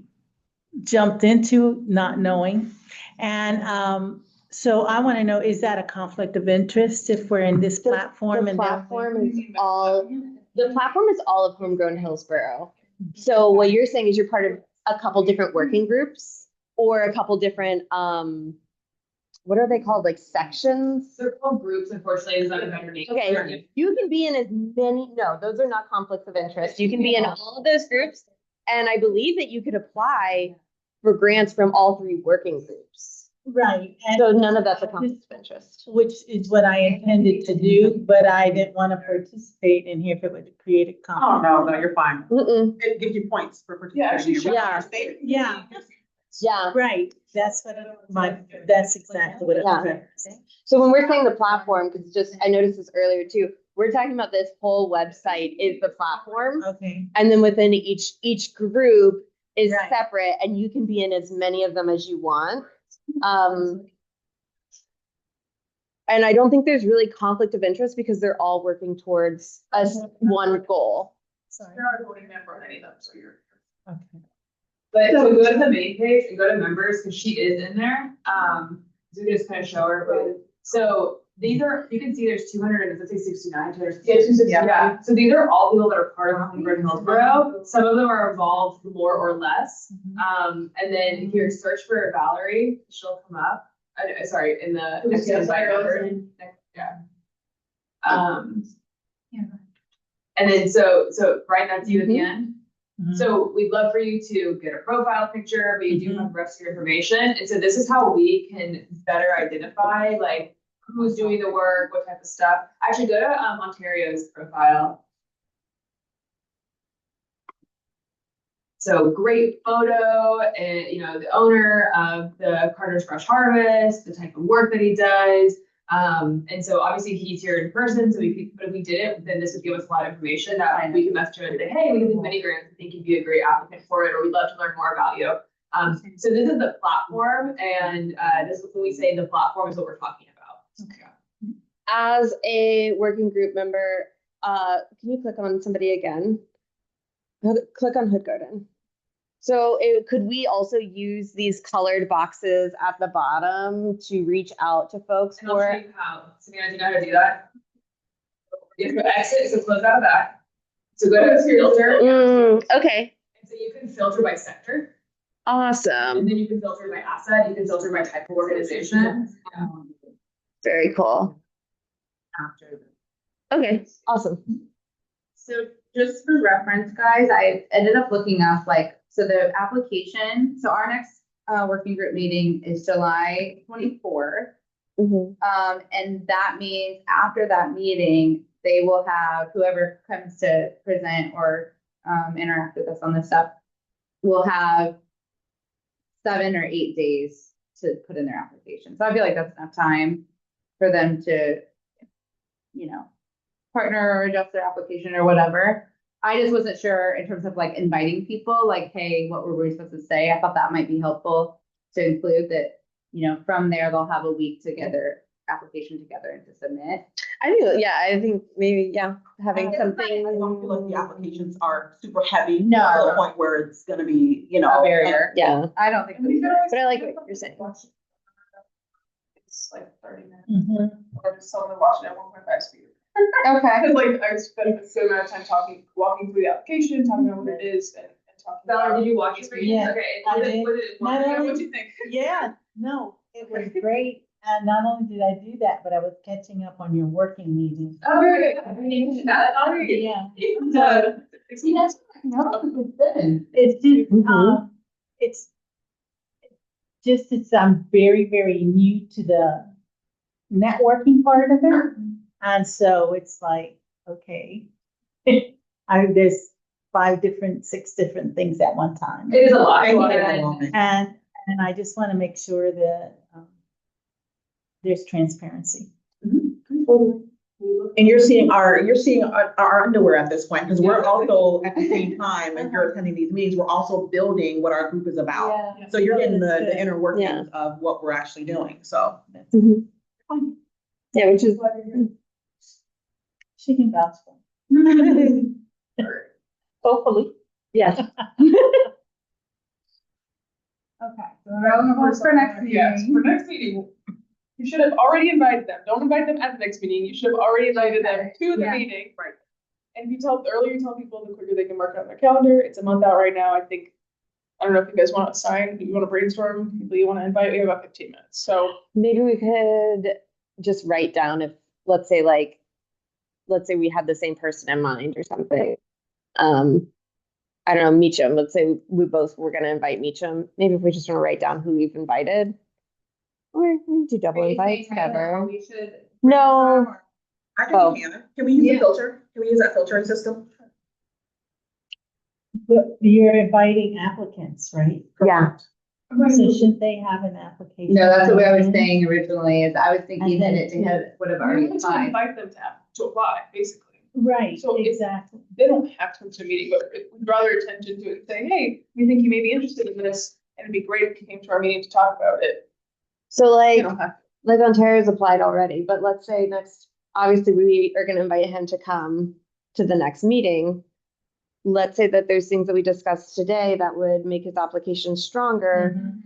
jumped into not knowing. And so I want to know, is that a conflict of interest if we're in this platform? The and platform is all of Homegrown Hillsborough. So what you're saying is you're part of a couple different working groups or a couple different, what are they called? Like sections? They're called groups, unfortunately, is not a better name. Okay, you can be in as many, no, those are not conflicts of interest. You can be in all of those groups. And I believe that you could apply for grants from all three working groups. Right. So none of that's a conflict of interest. Which is what I intended to do, but I didn't want to participate in here if it would create a conflict. Oh, no, you're fine. Mm-mm. It gives you points for Yeah, participation. yeah. Yeah. Right. That's what that's exactly what it Yeah. So when we're saying the platform, because just I noticed this earlier too, we're talking about this whole website is the platform. Okay. And then within each group is Right. separate, and you can be in as many of them as you want. And I don't think there's really conflict of interest because they're all working towards one goal. Sorry. You're not a voting member on any of them, so you're. Okay. But so go to the main page and go to members, because she is in there. So we can just kind of show her. So these are, you can see there's 200, let's say 69, 269. Yeah, so these are all people that are part of Homegrown Hillsborough. Some of them are involved more or less. And then here, search for Valerie, she'll come up. Sorry, in the next invite number. Yeah. And then so right, that's you at the end. So we'd love for you to get a profile picture, but you do have the rest of your information. And so this is how we can better identify like who's doing the work, what type of stuff. Actually, go to Ontario's profile. So great photo, and the owner of the Carter's Fresh Harvest, the type of work that he does. And so obviously he's here in person, so but if we did it, then this would give us a lot of information that we can message him and say, hey, we can do mini grants. I think you'd be a great applicant for it, or we'd love to learn more about you. So this is the platform, and this is when we say the platform is what we're talking about. Okay. As a working group member, can you click on somebody again? Click on Hood Garden. So could we also use these colored boxes at the bottom to reach out to folks and I'll show you how. Savannah, do you know how to do that? You go exit, so close out of that. So go to filter. Okay. And so you can filter by sector. Awesome. And then you can filter by asset. You can filter by type of organization. Very cool. Okay, awesome. So just for reference, guys, I ended up looking up so the application, so our next working group meeting is July 24th. And that means after that meeting, they will have whoever comes to present or interact with us on this stuff will have 7 or 8 days to put in their application. So I feel like that's enough time for them to, partner or adjust their application or whatever. I just wasn't sure in terms of inviting people, hey, what were we supposed to say? I thought that might be helpful to include that, from there, they'll have a week to get their application together and to submit. I think maybe, having something. I don't feel like the applications are super heavy. No. To the point where it's gonna be, A barrier. Yeah. I don't think so. But I like what you're saying. It's 30 minutes. Or just someone watching at 1.5 speed. Okay. Because I spent a good amount of time walking through the application, talking about what it is, and talking Valerie, about. did you watch it? Yeah, Okay. I did. What do you think? Yeah, no, it was great. And not only did I do that, but I was catching up on your working meetings. Oh, very good. Yeah. See, that's good. It's just I'm very, very new to the networking part of it. And so it's okay. There's 6 different things at one time. It is a lot. And I just want to make sure that there's transparency. And you're seeing our underwear at this point, because we're also at the same time as you're attending these meetings, we're also building what our group is about. So you're getting the inner workings of what we're actually doing. So Yeah, which is she can vouch for. Hopefully. Yes. Okay, so what's for next Yes, meeting? for next meeting, you should have already invited them. Don't invite them at the next meeting. You should have already invited them to the Yeah. meeting. Right. And if you tell, the earlier you tell people, the quicker they can mark it on their calendar. It's a month out right now. I think, I don't know if you guys want to assign, you want to brainstorm, people you want to invite, we have about 15 minutes. So Maybe we could just write down if, let's say we had the same person in mind or something. I don't know, Meacham, let's say we both were gonna invite Meacham. Maybe if we just want to write down who we've invited. Or we can do double invites, whatever. We should. No. I can Oh. do Hannah. Can we use Yeah. a filter? Can we use that filtering system? But you're inviting applicants, right? Yeah. So shouldn't they have an application? No, that's what I was in? saying originally, is I was thinking And that then it would have we're already going to applied. invite them to apply, basically. Right, So if- exactly. They don't have to come to a meeting, but we'd draw their attention to it and say, hey, we think you may be interested in this, and it'd be great if you came to our meeting to talk about it. So You like, don't have to. like Ontario's applied already, but let's say next, obviously we are gonna invite him to come to the next meeting. Let's say that there's things that we discussed today that would make his application stronger. Mhm.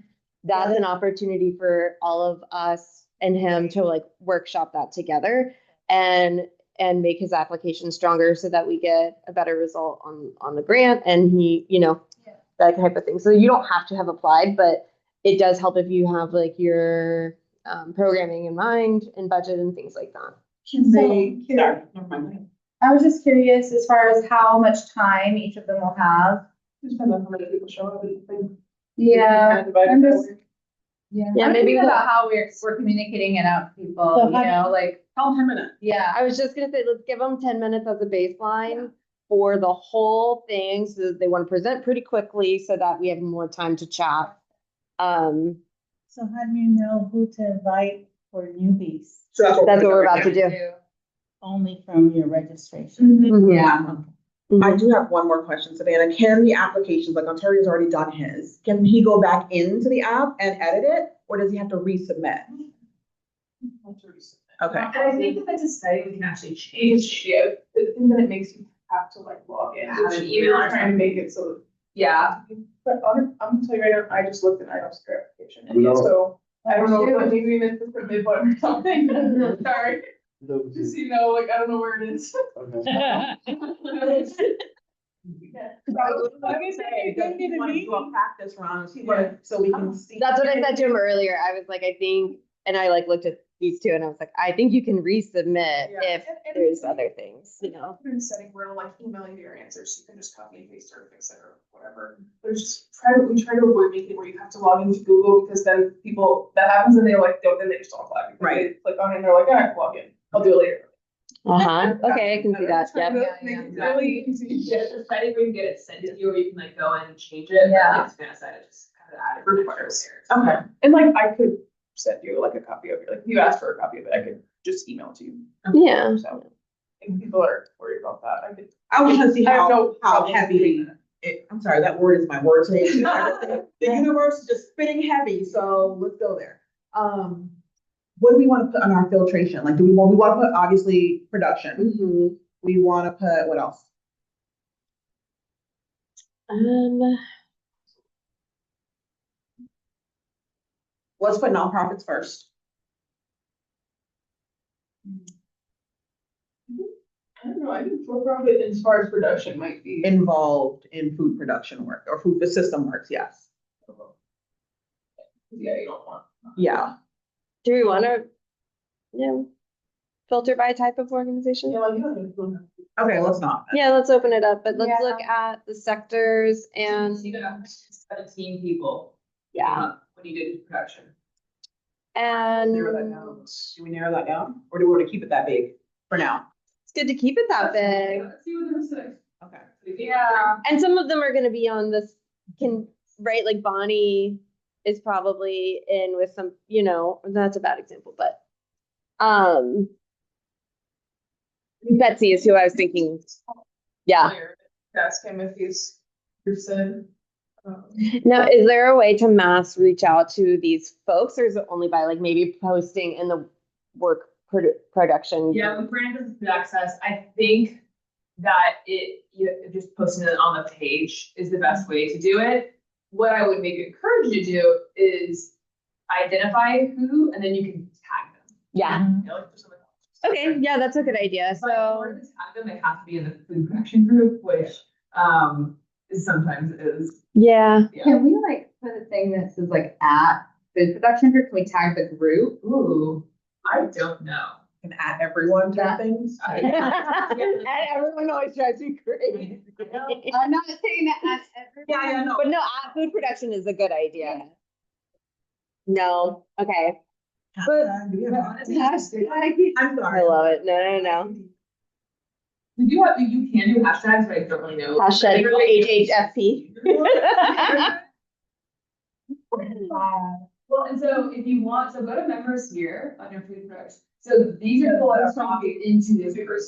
That's an opportunity for all of us and him to like workshop that together and make his application stronger so that we get a better result on the grant and he, that type of thing. So you don't have to have applied, but it does help if you have like your programming in mind and budget and things like that. Sorry, never mind. I was just curious as far as how much time each of them will have. It depends on how many people show up. Yeah, I'm just, Yeah, I'm maybe thinking we'll- about how we're communicating it out to people, So you how- know, like, Tell him 10 minutes. yeah. I was just gonna say, let's give them 10 minutes as a baseline for the whole thing, so that they want to present pretty quickly so that we have more time to chat. So how do you know who to invite for newbies? So that's That's what we're gonna about to do. Only from your registration? Mhm. Yeah. I do have one more question, Savannah. Can the applications, like Ontario's already done his, can he go back into the app and edit it, or does he have to resubmit? Okay. And I think if it's a study, we can actually change, yeah, the thing that it makes you have to like log in, Have which an email, email. trying to make it so. Yeah. But I'm gonna tell you right now, I just looked and I don't see your application, No. so I don't know if maybe we meant to put mid button or something, sorry. Just so you know, like, I don't know where it is. We want to do a practice run, so we can see. That's what I said to him earlier. I was like, I think, and I like looked at these two and I was like, I think you can resubmit if there's other things, Put in a setting where it'll like email you your answers, so you can just copy and paste or fix it or whatever. But it's just we try to avoid making it where you have to log into Google, because then people, that happens and they like, then they just don't apply. Because Right. They click on it and they're like, all right, log in, I'll do it later. Uh-huh, okay, I can see that, Try yep. to make it really easy to get. There's a setting where you can get it sent to you, or you can like go in and change it. Yeah. But like Savannah said, it just kind of added requires. Okay. And like, I could send you like a copy of it, like if you asked for a copy of it, I could just email it to you. Yeah. So, if people are worried about that, I could. I was gonna see I have how no problem heavy doing that. I'm sorry, that word is my word today. The universe is just spinning heavy, so let's go there. What do we want to put on our filtration? Like, we want to put obviously production. Mhm. We want to put, what else? Let's put nonprofits first. I don't know, I think for profit as far as production might be. Involved in food production work or food system works, yes. Yeah, you don't want. Yeah. Do we want to, filter by type of organization? Yeah, like, you don't know. Okay, let's not. Yeah, let's open it up, but let's Yeah. look at the sectors and, You got 17 people. yeah, When you did production. and Narrow that down. Do we narrow that down, or do we want to keep it that big for now? it's good to keep it that big. Let's see what this says. Okay. Yeah. And some of them are gonna be on this, right, like Bonnie is probably in with some, that's a bad example, but, Betsy is who I was thinking, yeah. Ask him if he's interested. Now, is there a way to mass reach out to these folks, or is it only by like maybe posting in the work production? Yeah, when Brandon does food access, I think that you just posting it on the page is the best way to do it. What I would maybe encourage you to do is identify who, and then you can tag them. Yeah. You know, like for something else. Okay. Yeah, that's a good idea. But in order to tag them, they have to be in the food production group, which sometimes is. Yeah. Can we like put a thing that says like at food production group? Can we tag the group? Ooh, I don't know. And at everyone type things. And everyone always drives me crazy. I'm not saying that at everyone. Yeah, no. But no, food production is a good idea. No, okay. But I'm sorry. I love it. No. You can do hashtags, but I don't really know. Hashtag HHFP. Well, and so if you want, so go to members here under food products. So these are the ones talking into this group.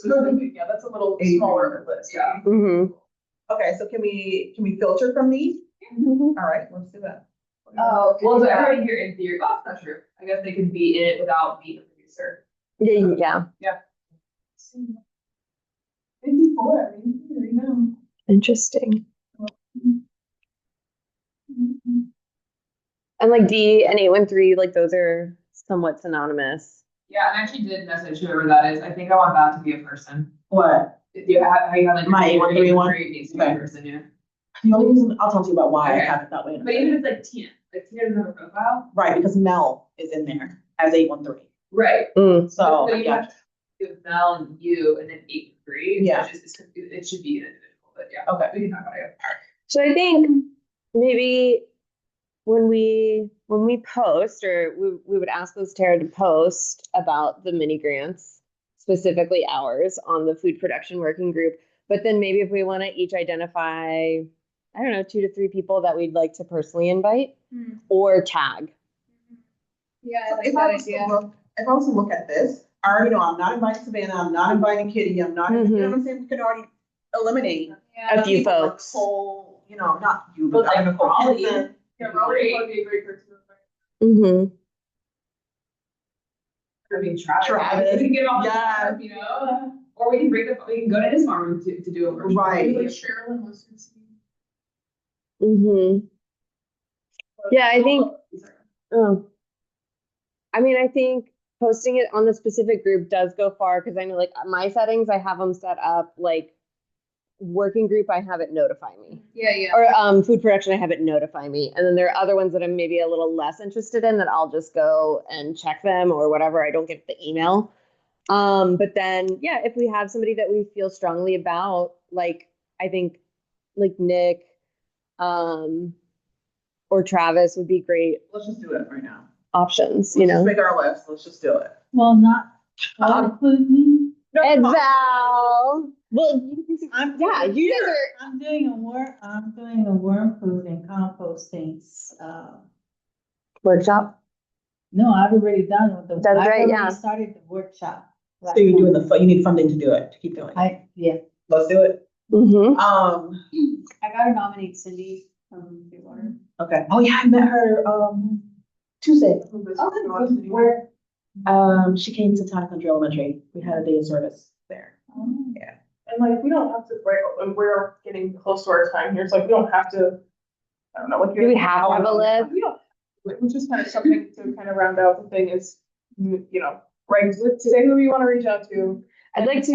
Yeah, that's a little smaller list. Yeah. Mm-hmm. Okay, so can we filter from these? All right, let's do that. Oh, well, so everybody here in theory, oh, that's not true. I guess they could be in it without being a producer. Yeah. Yeah. 54, I mean, there you go. Interesting. And like D and 813, like those are somewhat synonymous. Yeah, and I actually did message whoever that is. I think I want that to be a person. What? How you have like My 813 needs to be a person, yeah. The only reason, I'll talk to you about why I Okay. have it that way. in a But second. even if it's like Tina doesn't have a profile. Right, because Mel is in there as 813. Right. Mm. So, you yeah. have to do Mel and you and then 8-3. Yeah. It should be an individual, but yeah. Okay. We can talk about it. So I think maybe when we post, or we would ask those Tara to post about the mini grants, specifically ours on the food production working group. But then maybe if we want to each identify, I don't know, 2 to 3 people that we'd like to personally invite or tag. Yeah, I like If that I was to idea. look, if I was to look at this, I already know I'm not inviting Savannah, I'm not inviting Kitty, I'm not, you know what I'm saying? We could already eliminate A few people like folks. Nicole, you know, not you, But but like Nicole. Raleigh. Kingston. Yeah, Raleigh would be a great person. Mm-hmm. I mean, Travis. Travis. We can get off the Yes. farm, you know, or we can go to his farm to do a workshop. Right. Like Sherilyn was. Mm-hmm. Yeah, I think, I think posting it on the specific group does go far, because I know like my settings, I have them set up like working group, I have it notify me. Yeah. Or food production, I have it notify me. And then there are other ones that I'm maybe a little less interested in that I'll just go and check them or whatever. I don't get the email. But then, yeah, if we have somebody that we feel strongly about, like I think like Nick, or Travis would be great Let's just do it right now. options, you Let's know? just make our list, let's just do it. Well, not, include me. And Val. Well, yeah, you guys are. I'm doing a worm food and composting, Workshop? no, I've already done with the. That's I've right, already yeah. Started the workshop. So you're doing you need funding to do it, to keep doing it. Yeah, Let's do it. Mm-hmm. I gotta nominate Cindy from Clearwater. Okay. Oh, yeah, I met her, Tuesday. Where? She came to Town Country Elementary. We had a day of service there. Yeah. And like, we don't have to, right, and we're getting close to our time here, it's like, we don't have to, I don't know, like. Do we have to have a list? We don't, which is kind of something to kind of round out the thing is, you know, right, say who you want to reach out to. I'd like to.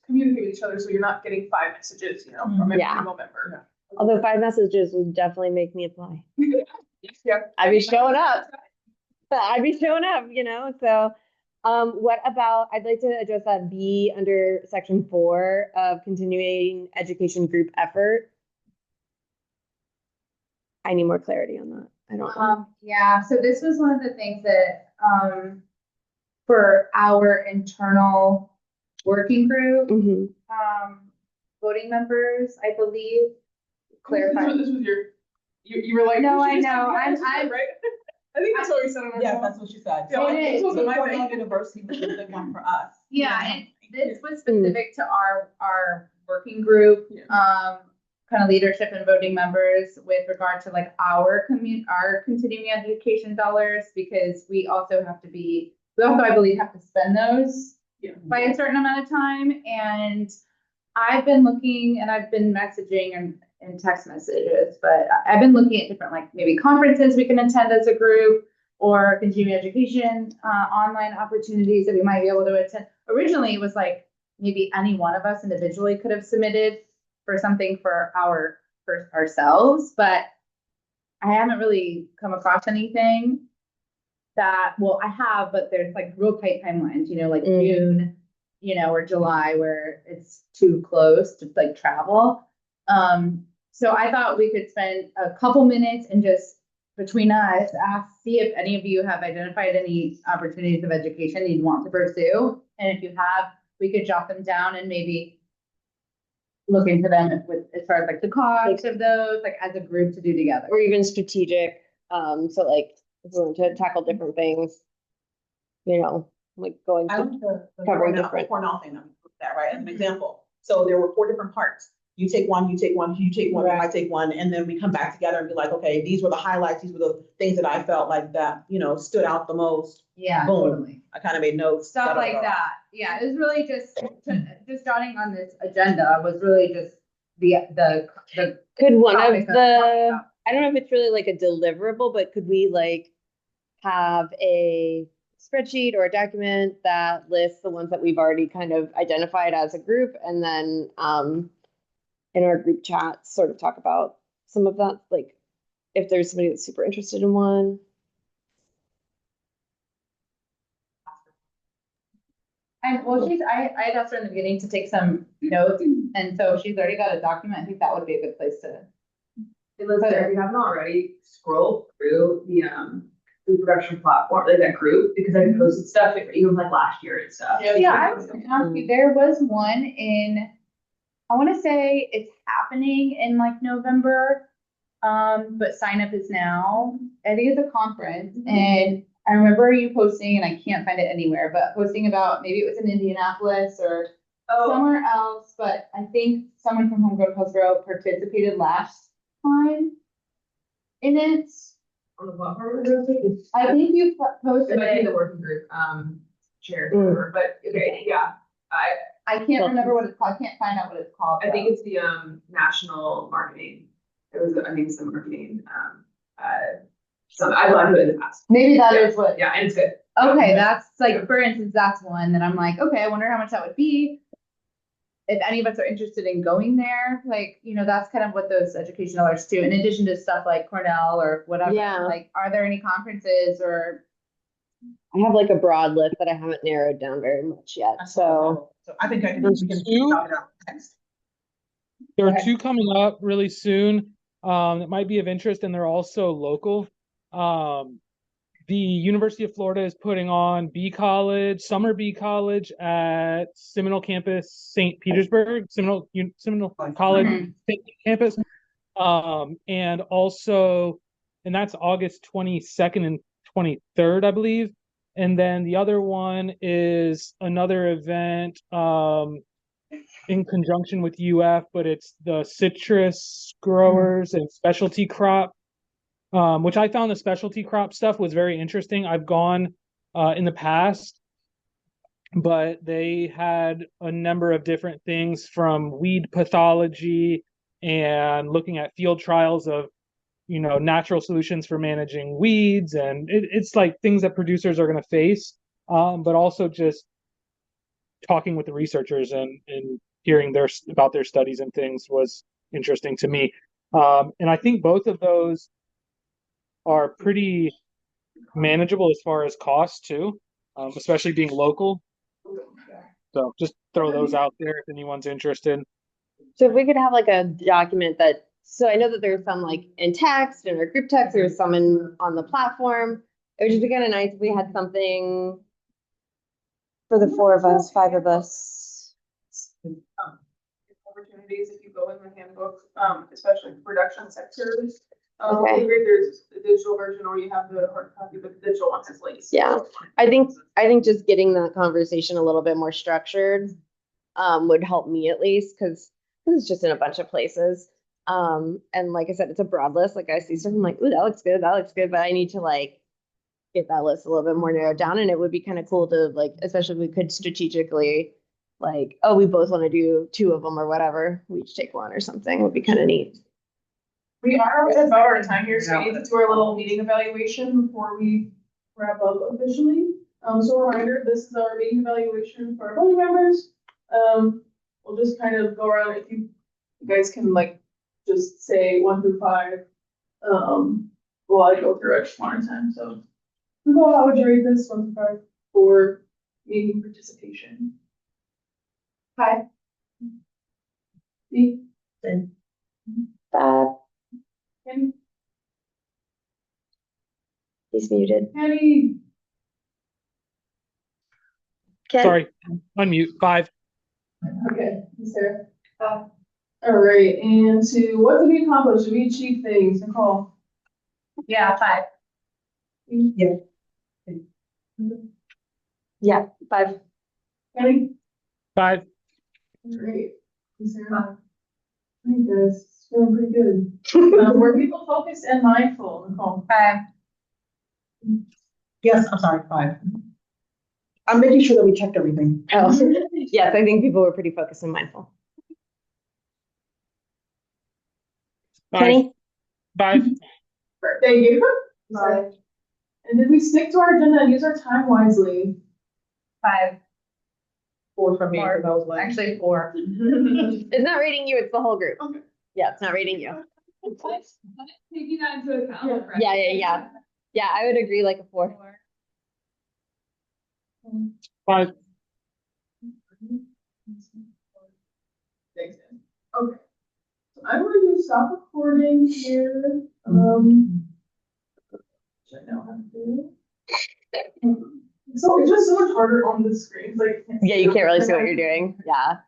Communicate with each other, so you're not getting 5 messages, you know, from every Yeah. single member. Although 5 messages would definitely make me apply. Yeah. I'd be showing up. You know, so. What about, I'd like to address that B under section 4 of continuing education group effort. I need more clarity on that. I don't know. Yeah, so this was one of the things that, for our internal working group, Mhm. voting members, I believe, clarify. This was you were like. No, we I should just know, do I'm- this, right? I think that's what we said on our. Yes, phone. that's what she said. Yeah, It this is. wasn't my Cornell thing. University was a good one for us. Yeah, and this was specific to our working group, kind of leadership and voting members with regard to like our continuing education dollars, because we also, I believe, have to spend those by a certain amount of time. And I've been looking and I've been messaging and text messages, but I've been looking at different like maybe conferences we can attend as a group or continuing education, online opportunities that we might be able to attend. Originally, it was like maybe any one of us individually could have submitted for something for ourselves, but I haven't really come across anything that, well, I have, but there's like real tight timelines, like June, or July where it's too close to like travel. So I thought we could spend a couple minutes and just between us see if any of you have identified any opportunities of education you'd want to pursue. And if you have, we could jot them down and maybe look into them with as far as like the cost of those, like as a group to do together. Or even strategic, so like if we want to tackle different things, like going I to like the covering Cornell different. thing, that we put that, right, as an example. So there were 4 different parts. You take one, you take one, you take one, I take one, and then we come back together and be like, okay, these were the highlights, these were the things that I felt like that, stood out the most. Yeah, Boom. totally. I kind of made notes. Stuff like that. Yeah, it was really just jotting on this agenda was really just the Could one topic of of the, I don't know if it's really like a deliverable, but could we like have a spreadsheet or a document that lists the ones that we've already kind of identified as a group, and then in our group chat sort of talk about some of that, like if there's somebody that's super interested in one. I had asked her in the beginning to take some notes, and so she's already got a document. I think that would be a good place to. Hey, Liz, if you haven't already, scroll through the food production platform, like that group, because I posted stuff even like last year and stuff. Yeah, I was gonna ask you, there was one in, I want to say it's happening in like November, but sign up is now. I think it's a conference, and I remember you posting, and I can't find it anywhere, but posting about maybe it was in Indianapolis or somewhere else, but I think someone from Homegrown Hillsborough participated last time in it. On the platform, I think you posted it might be it. the working group chair, but okay, yeah. I can't remember what it's called. I can't find out what it's called. I think it's the national marketing. It was, I think, some marketing. I've gone to it in the past. Maybe that is what. Yeah, and it's good. Okay, that's like, for instance, that's one that I'm like, okay, I wonder how much that would be. If any of us are interested in going there, like, that's kind of what those education dollars do. In addition to stuff like Cornell or whatever, like, are there any conferences or? I have like a broad list that I haven't narrowed down very much yet. So I think we can talk it out next. There are 2 coming up really soon that might be of interest, and they're also local. The University of Florida is putting on Summer Bee College at Seminole Campus, St. Petersburg, Seminole College campus. And that's August 22nd and 23rd, I believe. And then the other one is another event in conjunction with UF, but it's the citrus growers and specialty crop, which I found the specialty crop stuff was very interesting. I've gone in the past, but they had a number of different things from weed pathology and looking at field trials of, natural solutions for managing weeds. And it's like things that producers are going to face, but also just talking with the researchers and hearing about their studies and things was interesting to me. And I think both of those are pretty manageable as far as cost too, especially being local. So just throw those out there if anyone's interested. if we could have like a document so I know that there's some like in text, in our group text, there's some on the platform. It would just be kind of nice if we had something for the 4 of us, 5 of us. Opportunities if you go in the handbook, especially production sectors. Okay. There's the digital version, or you have the hard copy, but the digital one has links. Yeah, I think just getting that conversation a little bit more structured would help me at least, because it's just in a bunch of places. And like I said, it's a broad list. Like I see stuff, I'm like, ooh, that looks good, but I need to like get that list a little bit more narrowed down. And it would be kind of cool to like, especially if we could strategically like, oh, we both want to do 2 of them or whatever. We each take one or something would be kind of neat. We are at about our time here, so we need to do our little meeting evaluation before we wrap up officially. So a reminder, this is our meeting evaluation for our voting members. We'll just kind of go around if you guys can like just say 1 through 5. While I go through it one at a time. So, how would you rate this 1 through 5 for meeting participation? 5. B. 5. Kenny. He's muted. Kenny. Sorry, unmute. 5. Okay, Sarah. All right, and to what did we accomplish? Did we achieve things, Nicole? Yeah, 5. Yeah. Yeah, 5. Kenny? 5. Great. Sarah? I think guys, it's feeling pretty good. Were people focused and mindful, Nicole? 5. Yes, I'm sorry, 5. I'm making sure that we checked everything. Oh, yes, I think people were pretty focused and mindful. 5. Kenny? 5. Thank you. 5. And did we stick to our agenda and use our time wisely? 5. 4 from me, because I was like. Actually, 4. It's not rating you, it's the whole group. Okay. Yeah, it's not rating you. Taking that into account. Yeah. Yeah, I would agree like a 4. 5. Thanks, Dan. Okay. So I'm going to stop recording here. Which I know how to do. So it's just so much harder on the screen. Like, Yeah, you can't really see what you're doing. Yeah.